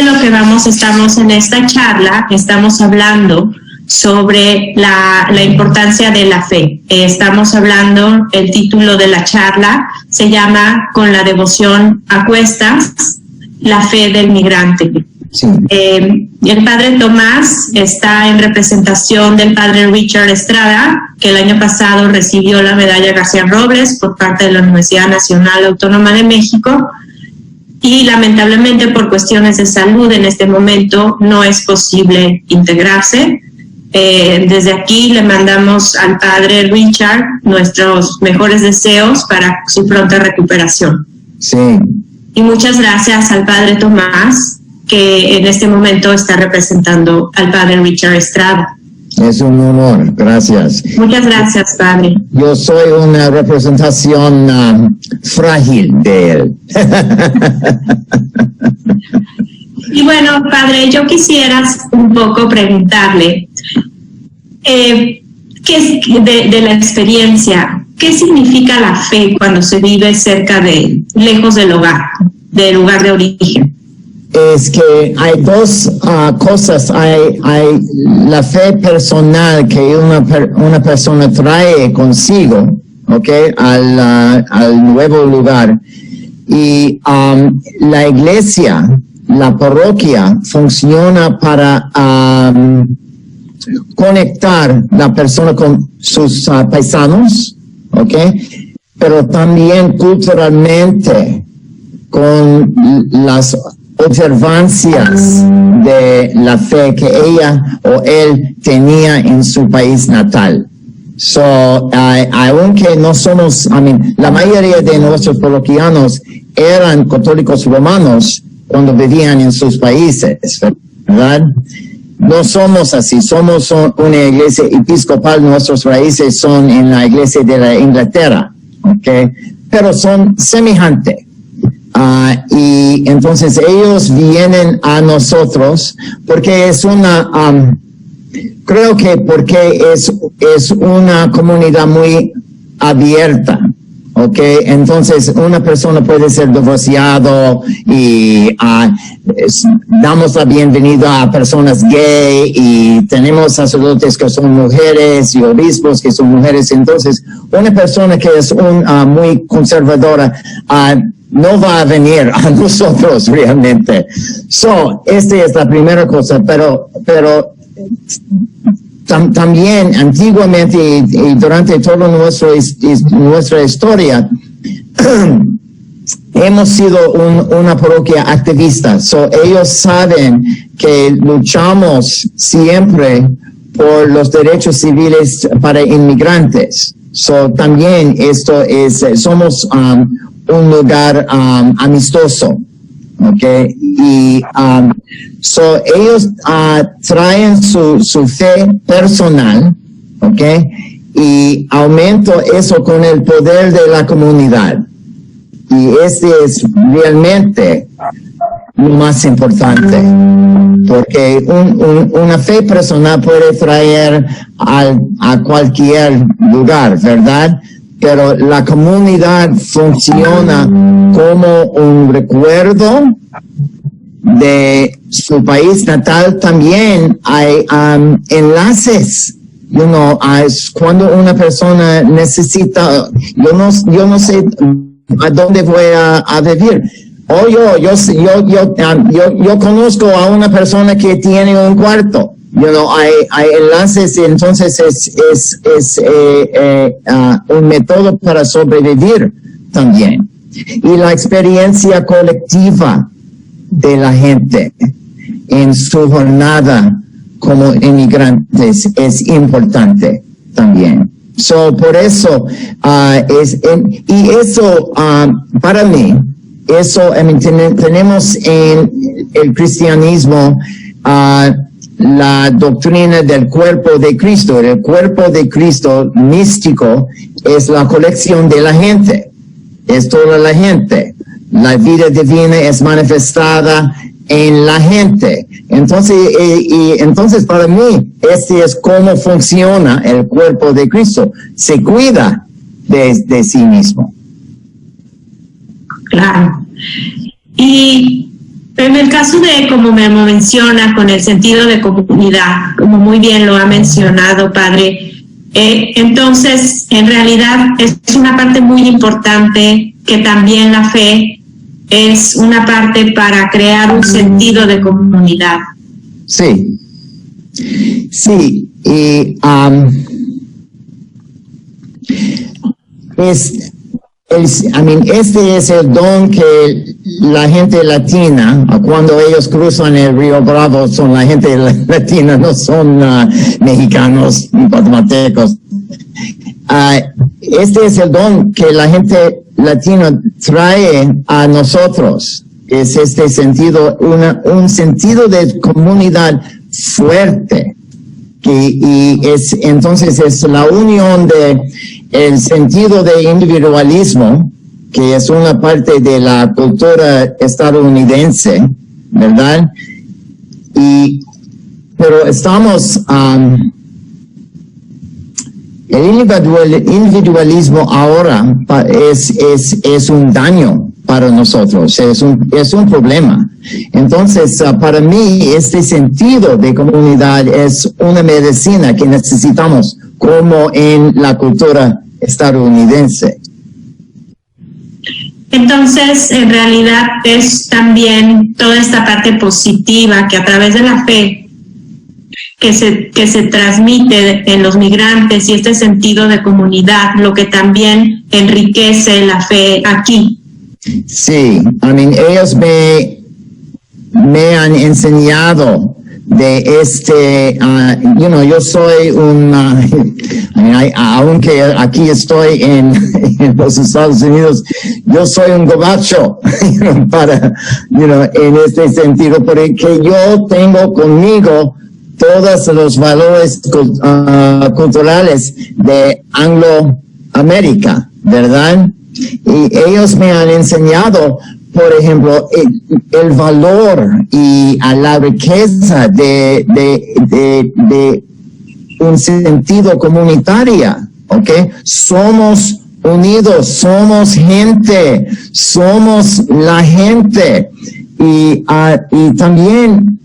estamos en esta charla, estamos hablando sobre la importancia de la fe. Estamos hablando, el título de la charla se llama Con la devoción a cuestas, la fe del migrante. Sí. El padre Tomás está en representación del padre Richard Estrada, que el año pasado recibió la medalla García Robles por parte de la Universidad Nacional Autónoma de México, y lamentablemente por cuestiones de salud en este momento no es posible integrarse. Desde aquí le mandamos al padre Richard nuestros mejores deseos para su pronta recuperación. Sí. Y muchas gracias al padre Tomás, que en este momento está representando al padre Richard Estrada. Es un honor, gracias. Muchas gracias, padre. Yo soy una representación frágil de él. Y bueno, padre, yo quisiera un poco preguntarle, ¿qué es de la experiencia? ¿Qué significa la fe cuando se vive lejos del lugar de origen? Es que hay dos cosas. Hay la fe personal que una persona trae consigo, ¿okay? al nuevo lugar. Y la iglesia, la parroquia, funciona para conectar la persona con sus paisanos, ¿okay? Pero también culturalmente con las observancias de la fe que ella o él tenía en su país natal. Aunque no somos, la mayoría de nuestros parroquianos eran católicos romanos cuando vivían en sus países, ¿verdad? No somos así, somos una iglesia episcopal, nuestras raíces son en la iglesia de la Inglaterra, ¿ok? Pero son semejantes. Y entonces ellos vienen a nosotros porque es creo que porque es una comunidad muy abierta, ¿ok? Entonces, una persona puede ser divorciado y damos la bienvenida a personas gay y tenemos sacerdotes que son mujeres y obispos que son mujeres. Entonces, una persona que es muy conservadora no va a venir a nosotros realmente. Esta es la primera cosa, pero también antiguamente y durante toda nuestra historia hemos sido una parroquia activista. Ellos saben que luchamos siempre por los derechos civiles para inmigrantes. También somos un lugar amistoso. Okay, y ellos traen su fe personal, okay, y aumento eso con el poder de la comunidad. Y este es realmente lo más importante, porque una fe personal puede traer a cualquier lugar, ¿verdad? Pero la comunidad funciona como un recuerdo de su país natal. También hay enlaces. Cuando una persona necesita, yo no sé a dónde voy a vivir. Yo conozco a una persona que tiene un cuarto. Hay enlaces, y entonces es un método para sobrevivir también. Y la experiencia colectiva de la gente en su jornada como inmigrantes es importante también. Por eso, para mí, tenemos en el cristianismo la doctrina del cuerpo de Cristo. El cuerpo de Cristo místico es la colección de la gente, es toda la gente. La vida divina es manifestada en la gente. Entonces para mí, es cómo funciona el cuerpo de Cristo. Se cuida de sí mismo. Claro. Y en el caso de, como me menciona, con el sentido de comunidad, como muy bien lo ha mencionado, padre, entonces, en realidad, es una parte muy importante que también la fe es una parte para crear un sentido de comunidad. Sí. Sí, y este es el don que la gente latina, cuando ellos cruzan el río Bravo, son la gente latina, no son mexicanos ni guatemaltecos. Este es el don que la gente latina trae a nosotros. Es este sentido, un sentido de comunidad fuerte. Entonces es la unión de el sentido de individualismo, que es una parte de la cultura estadounidense, ¿verdad? Pero estamos, el individualismo ahora es un daño para nosotros, es un problema. Entonces, para mí, este sentido de comunidad es una medicina que necesitamos, como en la cultura estadounidense. Entonces, en realidad, es también toda esta parte positiva que a través de la fe que se transmite en los migrantes y este sentido de comunidad, lo que también enriquece la fe aquí. Sí, ellos me han enseñado de yo soy aunque aquí estoy en los Estados Unidos, yo soy un gabacho, en este sentido, porque yo tengo conmigo todos los valores culturales de Angloamérica, ¿verdad? Y ellos me han enseñado, por ejemplo, el valor y a la riqueza de un sentido comunitario, ¿ok? Somos unidos, somos gente, somos la gente. Y también,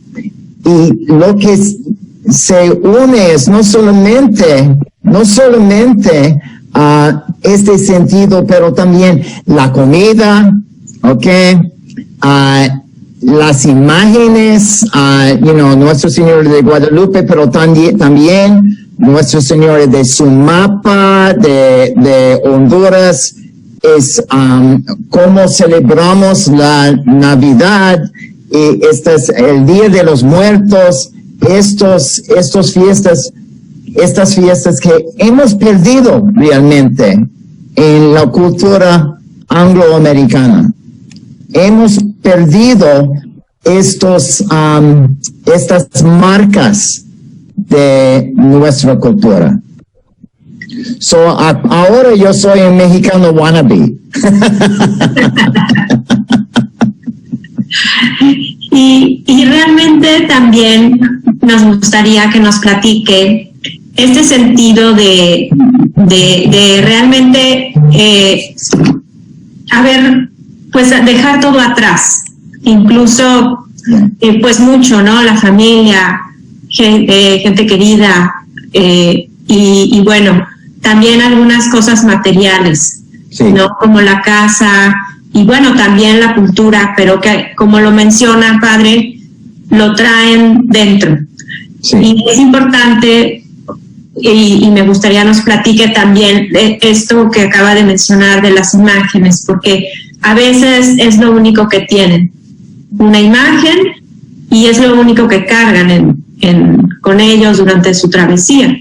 y lo que se une es no solamente este sentido, pero también la comida, las imágenes, Nuestro Señor de Guadalupe, pero también Nuestro Señor de Sumapa, de Honduras, es cómo celebramos la Navidad, y el Día de los Muertos, estas fiestas que hemos perdido realmente en la cultura angloamericana. Hemos perdido estas marcas de nuestra cultura. Ahora yo soy un mexicano wannabe. Y realmente también nos gustaría que nos platique este sentido de realmente, pues dejar todo atrás, incluso, pues mucho, ¿no? La familia, gente querida, y bueno, también algunas cosas materiales, sí, ¿no? Como la casa, y bueno, también la cultura, pero que, como lo menciona, padre, lo traen dentro. Sí. Y es importante, y me gustaría nos platique también de esto que acaba de mencionar de las imágenes, porque a veces es lo único que tienen, una imagen, y es lo único que cargan con ellos durante su travesía.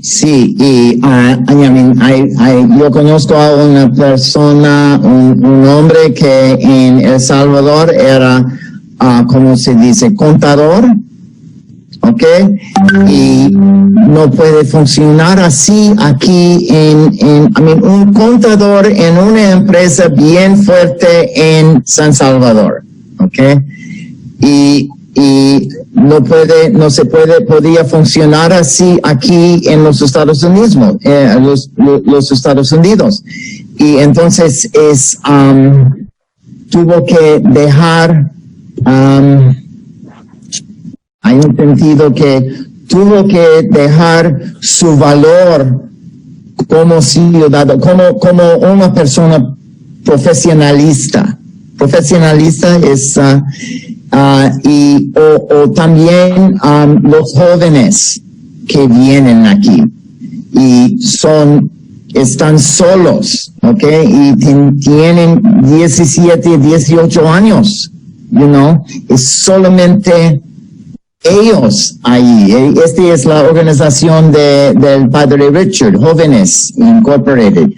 Sí, y yo conozco a una persona, un hombre que en El Salvador era, ¿cómo se dice?, contador, ¿ok? Y no puede funcionar así aquí un contador en una empresa bien fuerte en San Salvador, ¿ok? Y podía funcionar así aquí en los Estados Unidos, los Estados Unidos. Y entonces tuvo que dejar, hay un sentido que tuvo que dejar su valor como ciudadano, como una persona profesionalista. Profesionalista es, o también los jóvenes que vienen aquí y están solos, ¿ok? Y tienen 17, 18 años, es solamente ellos ahí. Esta es la organización del Padre Richard, Jóvenes Incorporated.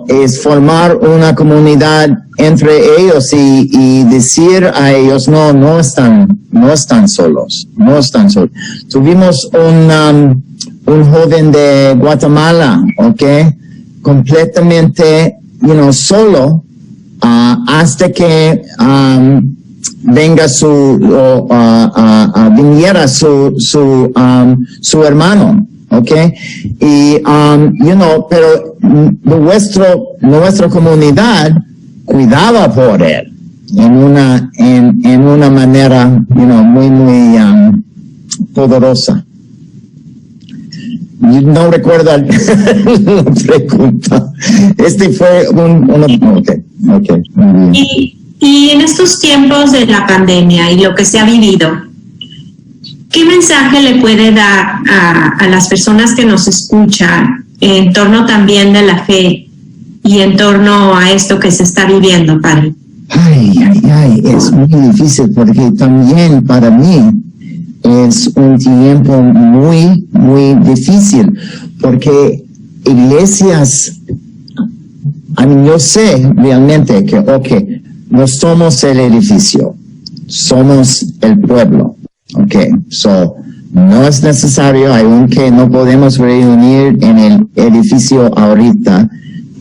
Es formar una comunidad entre ellos y decir a ellos, no están solos, no están solos. Tuvimos un joven de Guatemala, ¿ok? Completamente, solo, hasta que viniera su hermano. Okay, y pero nuestra comunidad cuidaba por él en una manera, muy poderosa. No recuerdo la pregunta. Fue okay. Y en estos tiempos de la pandemia y lo que se ha vivido, ¿qué mensaje le puede dar a las personas que nos escuchan en torno también de la fe y en torno a esto que se está viviendo, padre? Es muy difícil porque también para mí es un tiempo muy, muy difícil porque iglesias, yo sé realmente que, no somos el edificio, somos el pueblo. Okay, no es necesario, aunque no podemos reunir en el edificio ahorita,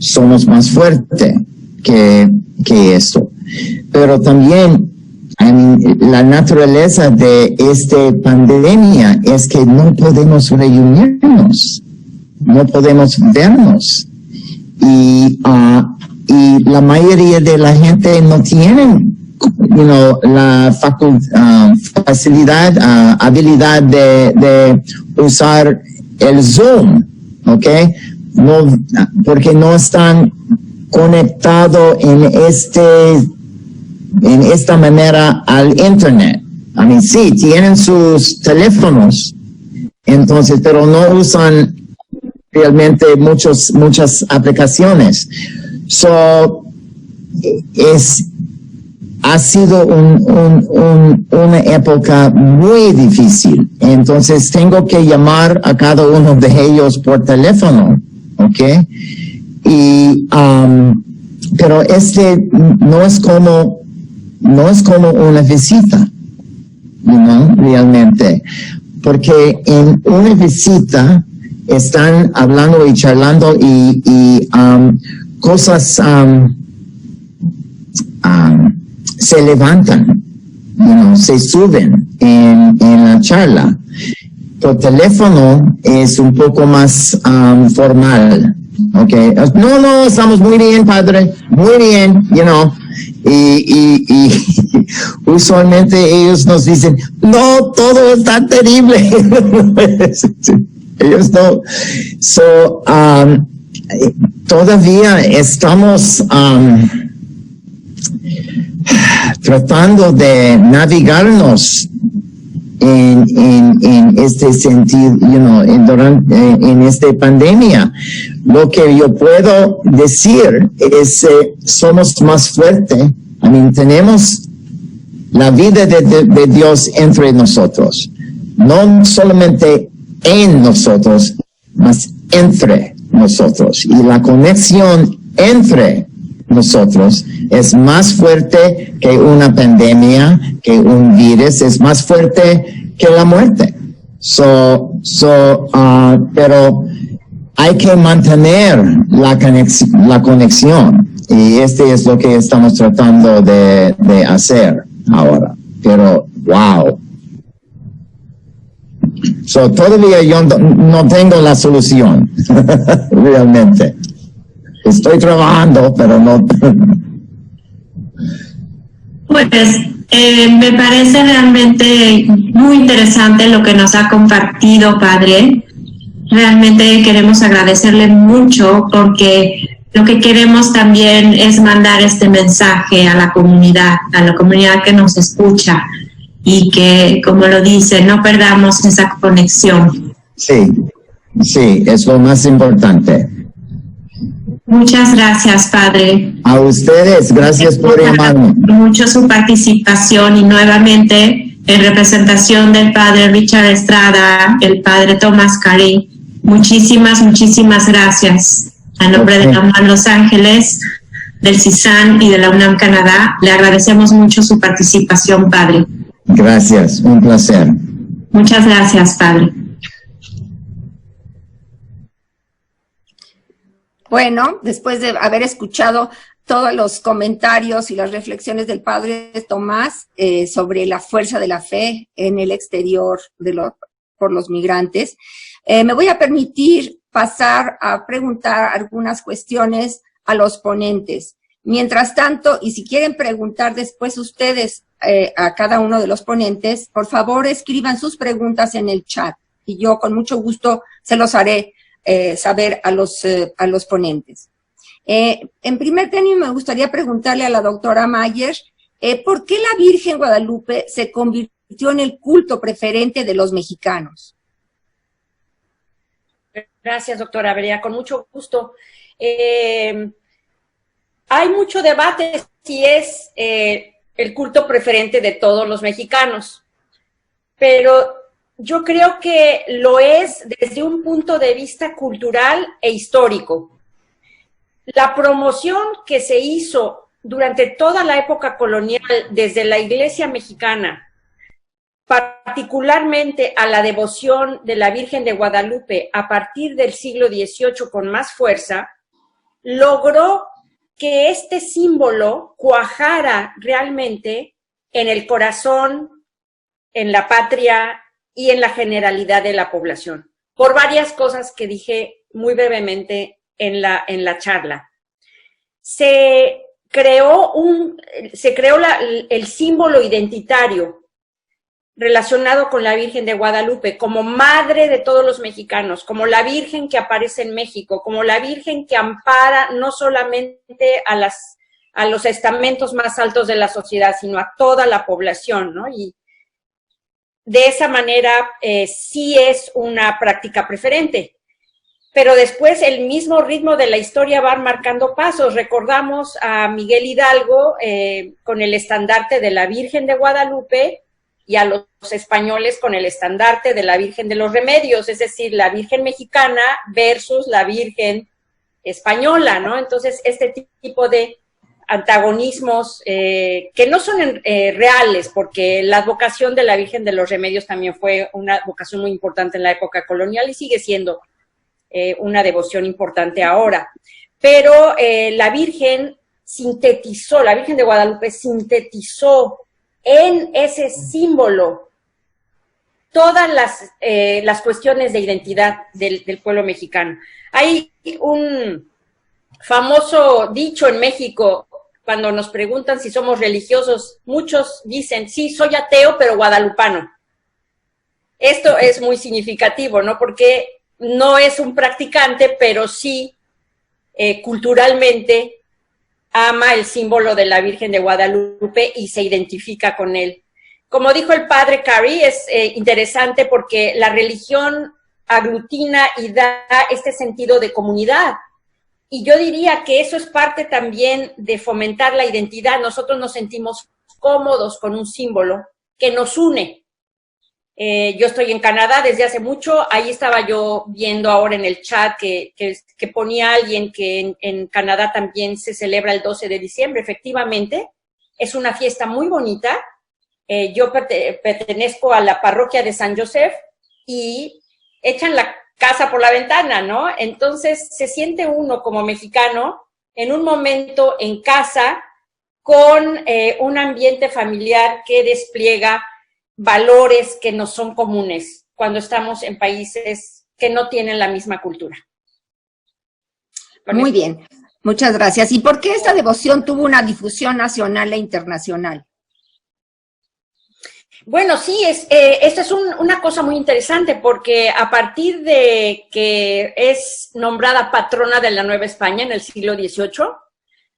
somos más fuertes que esto. Pero también, la naturaleza de esta pandemia es que no podemos reunirnos. no podemos vernos. Y la mayoría de la gente no tienen, la facilidad, habilidad de usar el Zoom, ¿ok? No, porque no están conectados en esta manera al Internet. Sí, tienen sus teléfonos, entonces, pero no usan realmente muchas aplicaciones. Ha sido una época muy difícil. Entonces tengo que llamar a cada uno de ellos por teléfono, ¿ok? Pero no es como una visita, realmente. Porque en una visita están hablando y charlando y cosas se levantan, se suben en la charla. Por teléfono es un poco más formal, okay. No, estamos muy bien, padre, muy bien, y usualmente ellos nos dicen, no, todo está terrible. Ellos no. Todavía estamos tratando de navegarnos en este sentido, en esta pandemia. Lo que yo puedo decir es somos más fuertes. Tenemos la vida de Dios entre nosotros, no solamente en nosotros, mas entre nosotros. Y la conexión entre nosotros es más fuerte que una pandemia, que un virus, es más fuerte que la muerte. Pero hay que mantener la conexión, y es lo que estamos tratando de hacer ahora. Pero, wow. Todavía yo no tengo la solución, realmente. Estoy trabajando, pero no. Pues me parece realmente muy interesante lo que nos ha compartido, padre. Realmente queremos agradecerle mucho porque lo que queremos también es mandar este mensaje a la comunidad que nos escucha, y que, como lo dice, no perdamos esa conexión. Sí, es lo más importante. Muchas gracias, padre. A ustedes, gracias por llamarme. Mucho su participación, y nuevamente en representación del padre Richard Estrada, el padre Tomás Carey, muchísimas gracias. A nombre de la UNAM Los Ángeles, del CISAN y de la UNAM Canadá, le agradecemos mucho su participación, padre. Gracias, un placer. Muchas gracias, padre. Bueno, después de haber escuchado todos los comentarios y las reflexiones del padre Tomás sobre la fuerza de la fe en el exterior por los migrantes, me voy a permitir pasar a preguntar algunas cuestiones a los ponentes. Mientras tanto, y si quieren preguntar después ustedes a cada uno de los ponentes, por favor escriban sus preguntas en el chat y yo con mucho gusto se los haré saber a los ponentes. En primer término me gustaría preguntarle a la doctora Mayer, ¿por qué la Virgen Guadalupe se convirtió en el culto preferente de los mexicanos? Gracias, doctora Berea, con mucho gusto. Hay mucho debate si es el culto preferente de todos los mexicanos, pero yo creo que lo es desde un punto de vista cultural e histórico. La promoción que se hizo durante toda la época colonial desde la Iglesia mexicana, particularmente a la devoción de la Virgen de Guadalupe a partir del siglo XVIII con más fuerza, logró que este símbolo cuajara realmente en el corazón, en la patria y en la generalidad de la población. por varias cosas que dije muy brevemente en la charla. Se creó el símbolo identitario relacionado con la Virgen de Guadalupe, como madre de todos los mexicanos, como la Virgen que aparece en México, como la Virgen que ampara no solamente a los estamentos más altos de la sociedad, sino a toda la población, ¿no? Y de esa manera sí es una práctica preferente. Pero después el mismo ritmo de la historia va marcando pasos. Recordamos a Miguel Hidalgo con el estandarte de la Virgen de Guadalupe, y a los españoles con el estandarte de la Virgen de los Remedios, es decir, la Virgen mexicana versus la Virgen española, ¿no? Entonces, este tipo de antagonismos que no son reales, porque la advocación de la Virgen de los Remedios también fue una vocación muy importante en la época colonial y sigue siendo una devoción importante ahora. Pero la Virgen la Virgen de Guadalupe sintetizó en ese símbolo todas las cuestiones de identidad del pueblo mexicano. Hay un famoso dicho en México, cuando nos preguntan si somos religiosos, muchos dicen, sí, soy ateo, pero guadalupano. Esto es muy significativo, ¿no? Porque no es un practicante, pero sí culturalmente ama el símbolo de la Virgen de Guadalupe y se identifica con él. Como dijo el padre Carey, es interesante porque la religión aglutina y da este sentido de comunidad. Y yo diría que eso es parte también de fomentar la identidad. Nosotros nos sentimos cómodos con un símbolo que nos une. Yo estoy en Canadá desde hace mucho, ahí estaba yo viendo ahora en el chat que ponía alguien que en Canadá también se celebra el 12 de diciembre, efectivamente, es una fiesta muy bonita. Yo pertenezco a la parroquia de San Joseph y echan la casa por la ventana, ¿no? Entonces se siente uno como mexicano en un momento en casa con un ambiente familiar que despliega valores que nos son comunes cuando estamos en países que no tienen la misma cultura. Muy bien, muchas gracias. ¿Y por qué esta devoción tuvo una difusión nacional e internacional? Bueno, sí, esta es una cosa muy interesante porque a partir de que es nombrada patrona de la Nueva España en el siglo XVIII,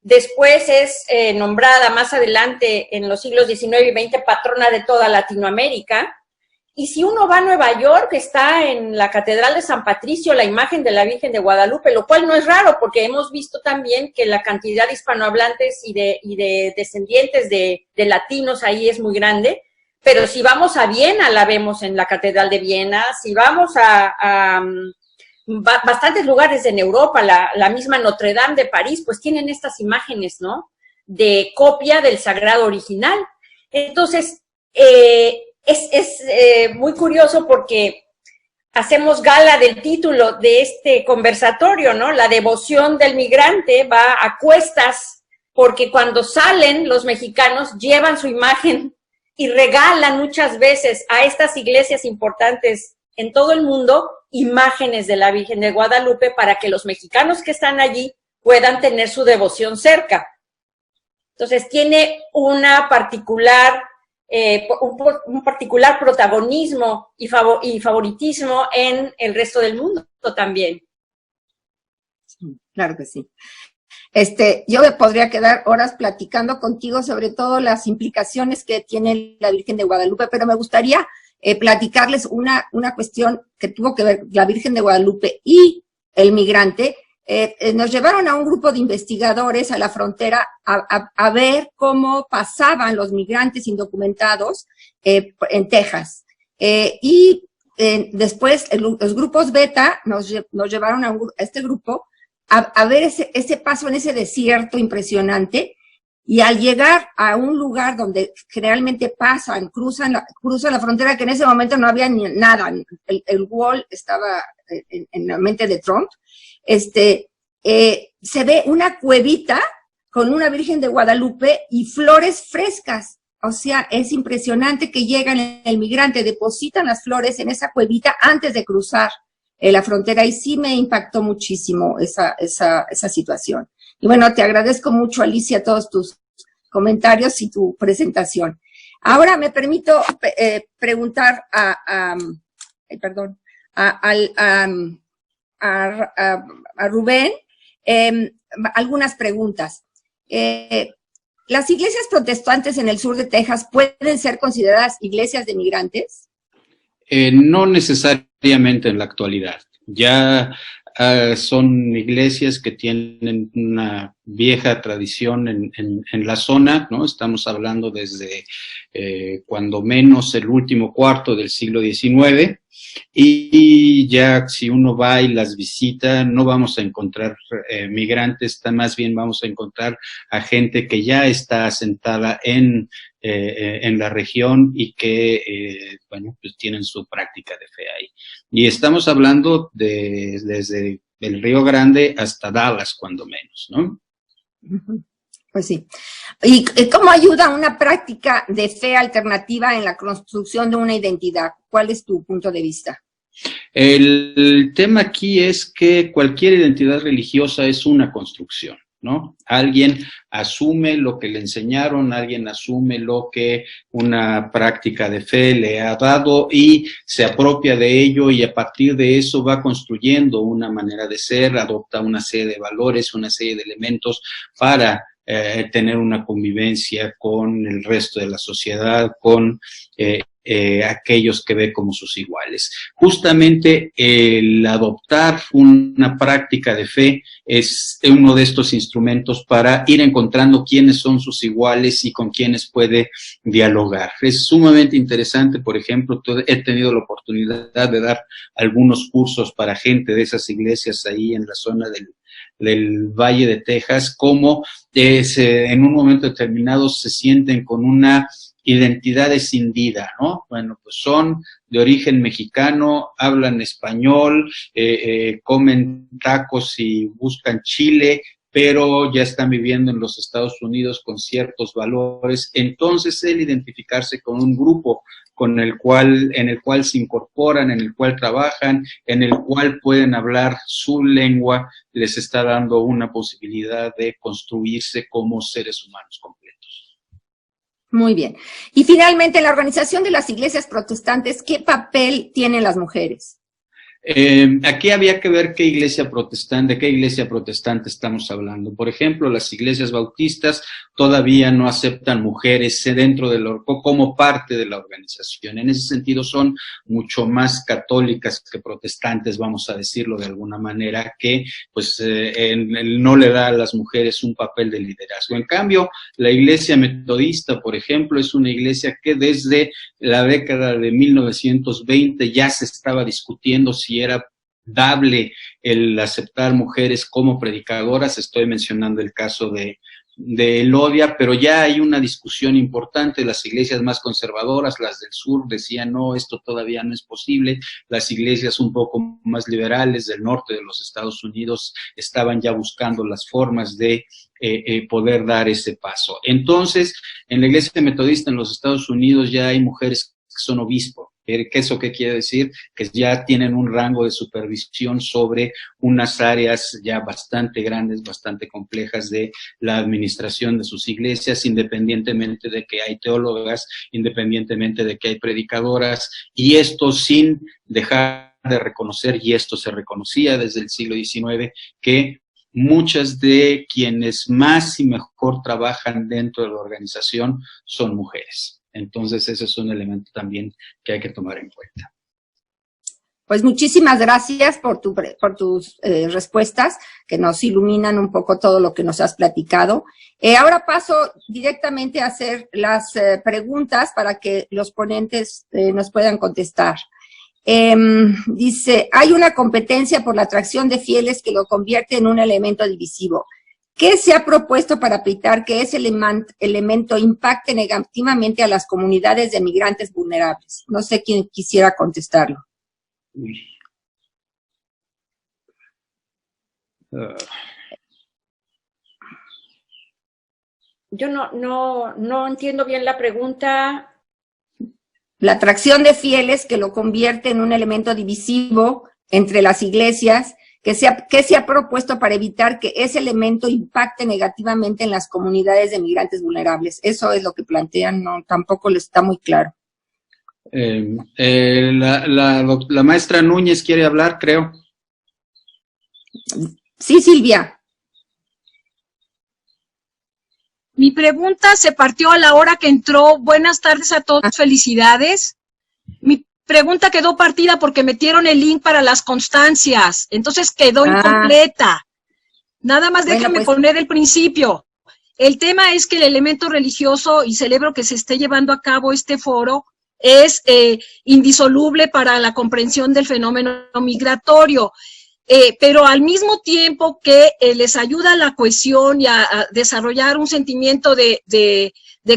después es nombrada más adelante en los siglos XIX y XX patrona de toda Latinoamérica. Y si uno va a Nueva York, está en la Catedral de San Patricio la imagen de la Virgen de Guadalupe, lo cual no es raro porque hemos visto también que la cantidad de hispanohablantes y de descendientes de latinos ahí es muy grande. Pero si vamos a Viena, la vemos en la Catedral de Viena. Si vamos a bastantes lugares en Europa, la misma Notre Dame de París, pues tienen estas imágenes, ¿no? De copia del sagrado original. Entonces, es muy curioso porque hacemos gala del título de este conversatorio, ¿no? La devoción del migrante va a cuestas porque cuando salen los mexicanos llevan su imagen y regalan muchas veces a estas iglesias importantes en todo el mundo imágenes de la Virgen de Guadalupe para que los mexicanos que están allí puedan tener su devoción cerca. Entonces tiene una particular, un particular protagonismo y favoritismo en el resto del mundo también. Claro que sí. Yo me podría quedar horas platicando contigo sobre todo las implicaciones que tiene la Virgen de Guadalupe, pero me gustaría platicarles una cuestión que tuvo que ver la Virgen de Guadalupe y el migrante. Nos llevaron a un grupo de investigadores a la frontera a ver cómo pasaban los migrantes indocumentados en Texas. Después los grupos beta nos llevaron a este grupo a ver ese paso en ese desierto impresionante, y al llegar a un lugar donde generalmente cruzan la frontera, que en ese momento no había ni nada, el wall estaba en la mente de Trump, se ve una cuevita con una Virgen de Guadalupe y flores frescas. O sea, es impresionante que llegan el migrante, depositan las flores en esa cuevita antes de cruzar la frontera, y sí me impactó muchísimo esa situación. Y bueno, te agradezco mucho, Alicia, todos tus comentarios y tu presentación. Ahora me permito preguntar a Rubén algunas preguntas. ¿Las iglesias protestantes en el sur de Texas pueden ser consideradas iglesias de migrantes? No necesariamente en la actualidad. Ya son iglesias que tienen una vieja tradición en la zona, ¿no? Estamos hablando desde cuando menos el último cuarto del siglo XIX, y ya si uno va y las visita, no vamos a encontrar migrantes, más bien vamos a encontrar a gente que ya está asentada en la región y que, bueno, pues tienen su práctica de fe ahí. Y estamos hablando desde el Río Grande hasta Dallas, cuando menos, ¿no? Pues sí. ¿Y cómo ayuda una práctica de fe alternativa en la construcción de una identidad? ¿Cuál es tu punto de vista? El tema aquí es que cualquier identidad religiosa es una construcción, ¿no? Alguien asume lo que le enseñaron, alguien asume lo que una práctica de fe le ha dado y se apropia de ello, y a partir de eso va construyendo una manera de ser, adopta una serie de valores, una serie de elementos para tener una convivencia con el resto de la sociedad, con aquellos que ve como sus iguales. Justamente el adoptar una práctica de fe es uno de estos instrumentos para ir encontrando quiénes son sus iguales y con quiénes puede dialogar. Es sumamente interesante. Por ejemplo, he tenido la oportunidad de dar algunos cursos para gente de esas iglesias ahí en la zona del Valle de Texas, cómo en un momento determinado se sienten con una identidad escindida, ¿no? Bueno, pues son de origen mexicano, hablan español, comen tacos y buscan chile, pero ya están viviendo en los Estados Unidos con ciertos valores. Entonces, el identificarse con un grupo en el cual se incorporan, en el cual trabajan, en el cual pueden hablar su lengua, les está dando una posibilidad de construirse como seres humanos completos. Muy bien. Y finalmente, en la organización de las iglesias protestantes, ¿qué papel tienen las mujeres? Aquí había que ver de qué iglesia protestante estamos hablando. Por ejemplo, las iglesias bautistas todavía no aceptan mujeres como parte de la organización. En ese sentido son mucho más católicas que protestantes, vamos a decirlo de alguna manera, que pues no le da a las mujeres un papel de liderazgo. En cambio, la iglesia metodista, por ejemplo, es una iglesia que desde la década de 1920 ya se estaba discutiendo si era dable el aceptar mujeres como predicadoras. Estoy mencionando el caso de Elodia, pero ya hay una discusión importante. Las iglesias más conservadoras, las del sur, decían no, esto todavía no es posible. Las iglesias un poco más liberales del norte de los Estados Unidos estaban ya buscando las formas de poder dar ese paso. Entonces, en la iglesia metodista en los Estados Unidos ya hay mujeres que son obispos. ¿Eso qué quiere decir? Que ya tienen un rango de supervisión sobre unas áreas ya bastante grandes, bastante complejas de la administración de sus iglesias, independientemente de que hay teólogas, independientemente de que hay predicadoras, y esto sin dejar de reconocer, y esto se reconocía desde el siglo XIX, que muchas de quienes más y mejor trabajan dentro de la organización son mujeres. Entonces, ese es un elemento también que hay que tomar en cuenta. Pues muchísimas gracias por tus respuestas, que nos iluminan un poco todo lo que nos has platicado. Ahora paso directamente a hacer las preguntas para que los ponentes nos puedan contestar. Dice, hay una competencia por la atracción de fieles que lo convierte en un elemento divisivo. ¿Qué se ha propuesto para evitar que ese elemento impacte negativamente a las comunidades de migrantes vulnerables? No sé quién quisiera contestarlo. Yo no entiendo bien la pregunta. La atracción de fieles que lo convierte en un elemento divisivo entre las iglesias, ¿qué se ha propuesto para evitar que ese elemento impacte negativamente en las comunidades de migrantes vulnerables? Eso es lo que plantean, no, tampoco les está muy claro. La maestra Núñez quiere hablar, creo. Sí, Silvia. Mi pregunta se partió a la hora que entró. Buenas tardes a todos, felicidades. Mi pregunta quedó partida porque metieron el link para las constancias, entonces quedó incompleta. Nada más déjame poner el principio. El tema es que el elemento religioso, y celebro que se esté llevando a cabo este foro, es indisoluble para la comprensión del fenómeno migratorio. Pero al mismo tiempo que les ayuda a la cohesión y a desarrollar un sentimiento de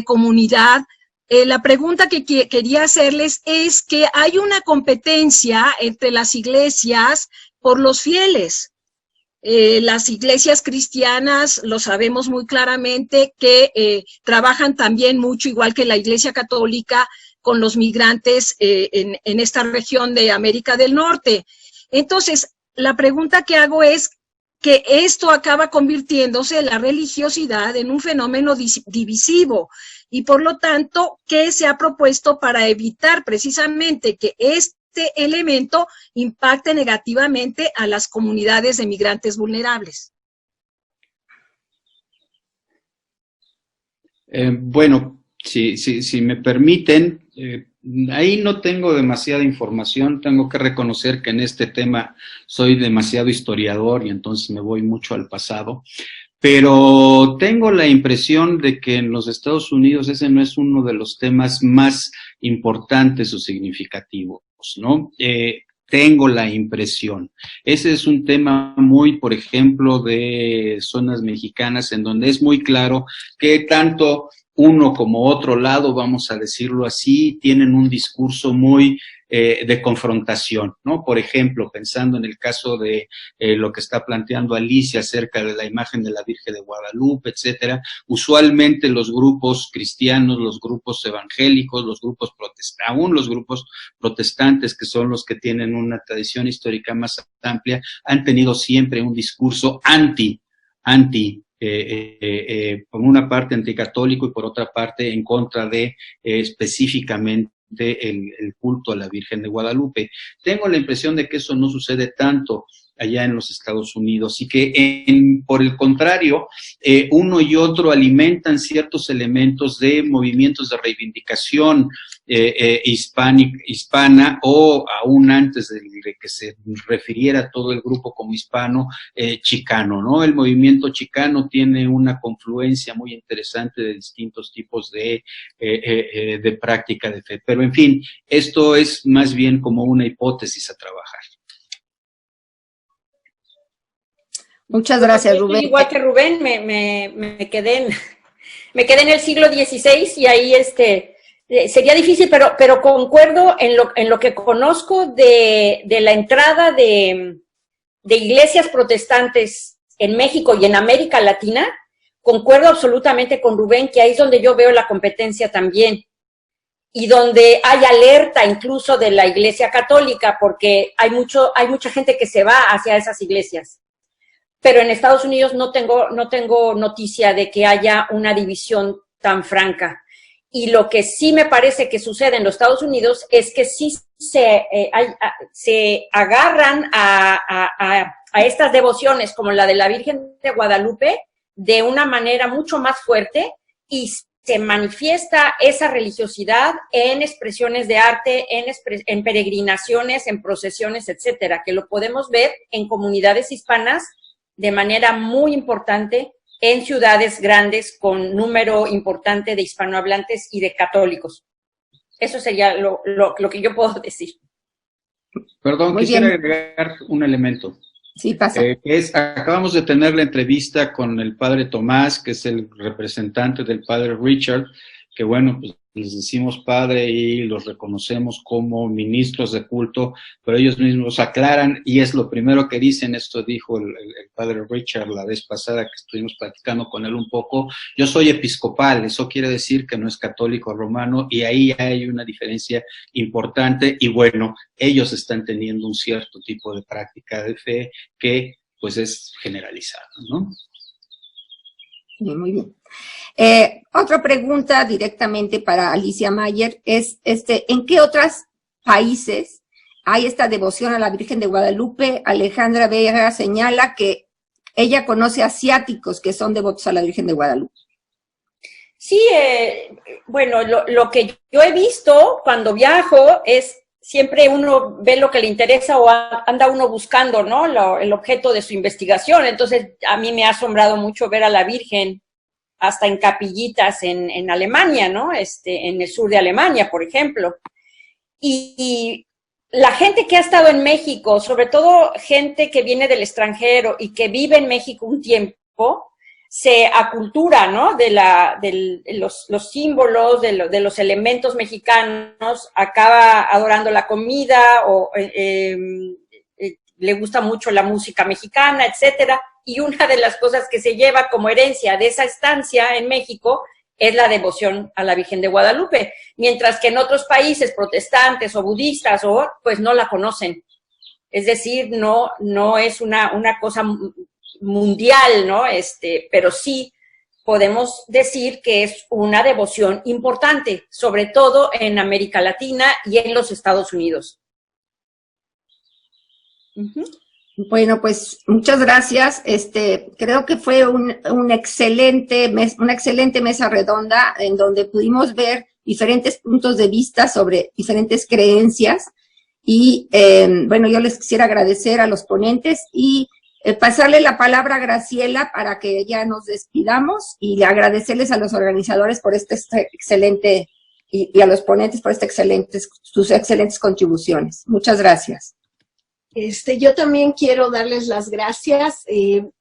comunidad, la pregunta que quería hacerles es que hay una competencia entre las iglesias por los fieles. Las iglesias cristianas, lo sabemos muy claramente, que trabajan también mucho, igual que la Iglesia Católica, con los migrantes en esta región de América del Norte. Entonces, la pregunta que hago es que esto acaba convirtiéndose la religiosidad en un fenómeno divisivo y por lo tanto, ¿qué se ha propuesto para evitar precisamente que este elemento impacte negativamente a las comunidades de migrantes vulnerables? Bueno, si me permiten, ahí no tengo demasiada información, tengo que reconocer que en este tema soy demasiado historiador y entonces me voy mucho al pasado, pero tengo la impresión de que en los Estados Unidos ese no es uno de los temas más importantes o significativos, ¿no? Tengo la impresión. Ese es un tema muy, por ejemplo, de zonas mexicanas en donde es muy claro que tanto uno como otro lado, vamos a decirlo así, tienen un discurso muy de confrontación, ¿no? Por ejemplo, pensando en el caso de lo que está planteando Alicia acerca de la imagen de la Virgen de Guadalupe, etcétera, usualmente los grupos cristianos, los grupos evangélicos, los grupos protestantes, aún los grupos protestantes, que son los que tienen una tradición histórica más amplia, han tenido siempre un discurso por una parte anticatólico y por otra parte en contra de específicamente el culto a la Virgen de Guadalupe. Tengo la impresión de que eso no sucede tanto allá en los Estados Unidos y que por el contrario, uno y otro alimentan ciertos elementos de movimientos de reivindicación hispana o aún antes de que se refiriera todo el grupo como hispano, chicano, ¿no? El movimiento chicano tiene una confluencia muy interesante de distintos tipos de práctica de fe. Pero en fin, esto es más bien como una hipótesis a trabajar. Muchas gracias, Rubén. Igual que Rubén, me quedé en el siglo XVI y ahí sería difícil, pero concuerdo en lo que conozco de la entrada de iglesias protestantes en México y en América Latina. Concuerdo absolutamente con Rubén que ahí es donde yo veo la competencia también y donde hay alerta incluso de la Iglesia Católica porque hay mucha gente que se va hacia esas iglesias. Pero en Estados Unidos no tengo noticia de que haya una división tan franca. Y lo que sí me parece que sucede en los Estados Unidos es que sí se agarran a estas devociones como la de la Virgen de Guadalupe de una manera mucho más fuerte y se manifiesta esa religiosidad en expresiones de arte, en peregrinaciones, en procesiones, etcétera, que lo podemos ver en comunidades hispanas de manera muy importante en ciudades grandes con número importante de hispanohablantes y de católicos. Eso sería lo que yo puedo decir. Perdón, quisiera agregar un elemento. Sí, pasa. Acabamos de tener la entrevista con el padre Tomás, que es el representante del padre Richard, que bueno, pues les decimos padre y los reconocemos como ministros de culto, pero ellos mismos aclaran, y es lo primero que dicen, esto dijo el padre Richard la vez pasada que estuvimos platicando con él un poco, yo soy episcopal, eso quiere decir que no es católico romano, y ahí hay una diferencia importante, y bueno, ellos están teniendo un cierto tipo de práctica de fe que pues es generalizada, ¿no? Muy bien. Otra pregunta directamente para Alicia Mayer es, ¿en qué otros países hay esta devoción a la Virgen de Guadalupe? Alejandra Vega señala que ella conoce asiáticos que son devotos a la Virgen de Guadalupe. Sí, bueno, lo que yo he visto cuando viajo es siempre uno ve lo que le interesa o anda uno buscando, ¿no? El objeto de su investigación. Entonces, a mí me ha asombrado mucho ver a la Virgen hasta en capillitas en Alemania, ¿no? En el sur de Alemania, por ejemplo. Y la gente que ha estado en México, sobre todo gente que viene del extranjero y que vive en México un tiempo, se acultura, ¿no? De los símbolos, de los elementos mexicanos, acaba adorando la comida o le gusta mucho la música mexicana, etcétera. Y una de las cosas que se lleva como herencia de esa estancia en México es la devoción a la Virgen de Guadalupe, mientras que en otros países protestantes o budistas pues no la conocen. Es decir, no es una cosa mundial, ¿no? Pero sí podemos decir que es una devoción importante, sobre todo en América Latina y en los Estados Unidos. Uh-huh. Bueno, pues muchas gracias. Creo que fue una excelente mesa redonda en donde pudimos ver diferentes puntos de vista sobre diferentes creencias y bueno, yo les quisiera agradecer a los ponentes y pasarle la palabra a Graciela para que ya nos despidamos y agradecerles a los organizadores por este excelente y a los ponentes por sus excelentes contribuciones. Muchas gracias. Yo también quiero darles las gracias.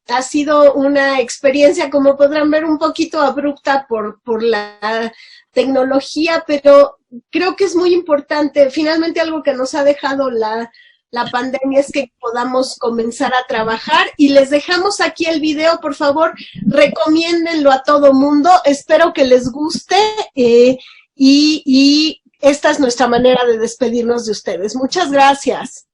Ha sido una experiencia, como podrán ver, un poquito abrupta por la tecnología, pero creo que es muy importante. Finalmente, algo que nos ha dejado la pandemia es que podamos comenzar a trabajar. Y les dejamos aquí el video, por favor, recomiéndenlo a todo mundo. Espero que les guste y esta es nuestra manera de despedirnos de ustedes. Muchas gracias.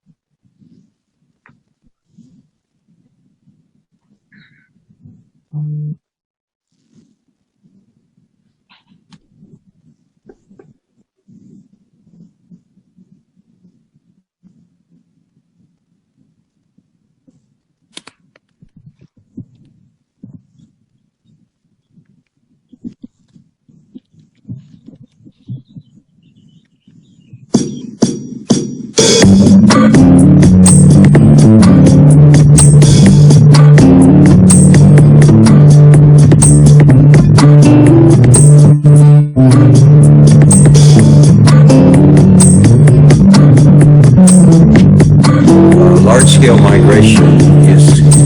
Large-scale migration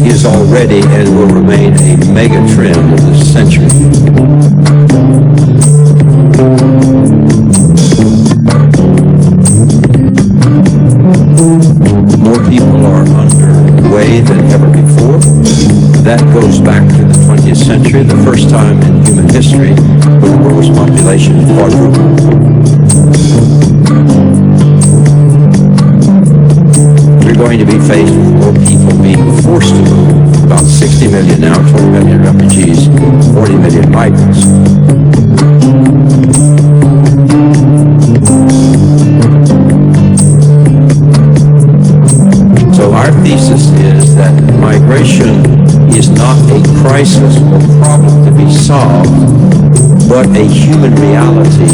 is already and will remain a mega trend of this century. More people are underway than ever before. That goes back to the 20th century, the first time in human history when the world's population quadrupled. We're going to be faced with more people being forced to move. About 60 million now, 20 million refugees, 40 million migrants. So our thesis is that migration is not a crisis or problem to be solved, but a human reality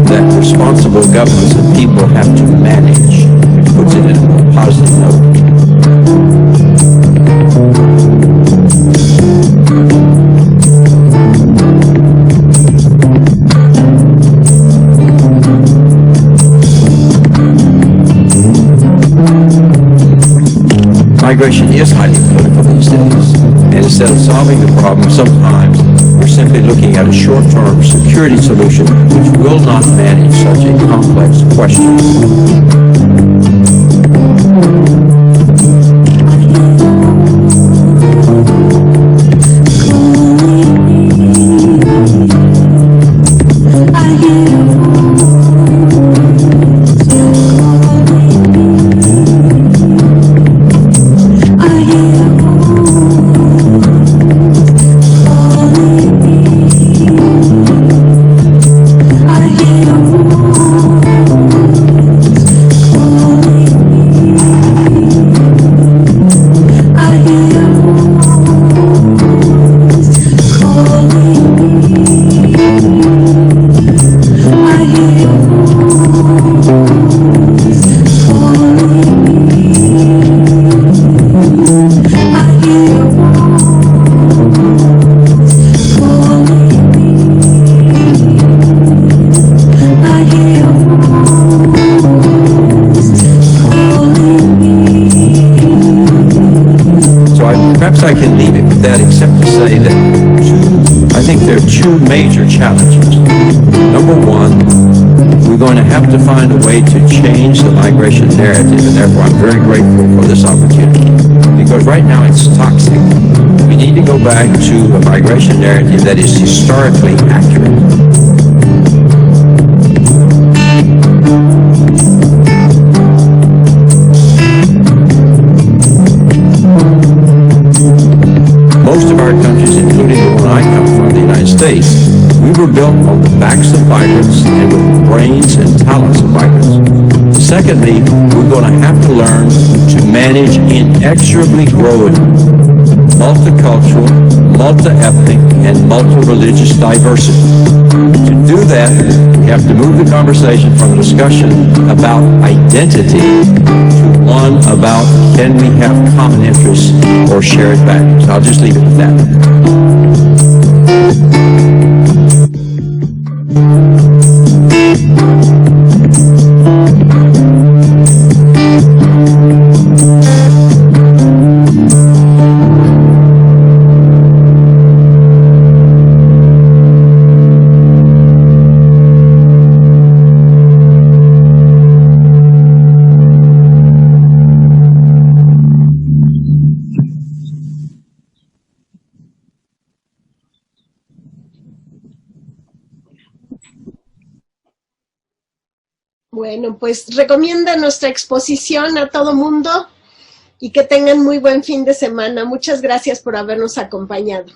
that responsible governments and people have to manage, which puts it in a more positive note. Migration is highly political these days, and instead of solving the problem, sometimes We're simply looking at a short-term security solution which will not manage such a complex question. Perhaps I can leave it with that, except to say that I think there are two major challenges. Number one, we're going to have to find a way to change the migration narrative, and therefore I'm very grateful for this opportunity, because right now it's toxic. We need to go back to a migration narrative that is historically accurate. Most of our countries, including the one I come from, the United States, we were built on the backs of migrants and with the brains and talents of migrants. Secondly, we're going to have to learn to manage inexorably growing multicultural, multi-ethnic, and multi-religious diversity. To do that, we have to move the conversation from a discussion about identity to one about can we have common interests or shared values. I'll just leave it at that. Bueno, pues recomienda nuestra exposición a todo mundo y que tengan muy buen fin de semana. Muchas gracias por habernos acompañado.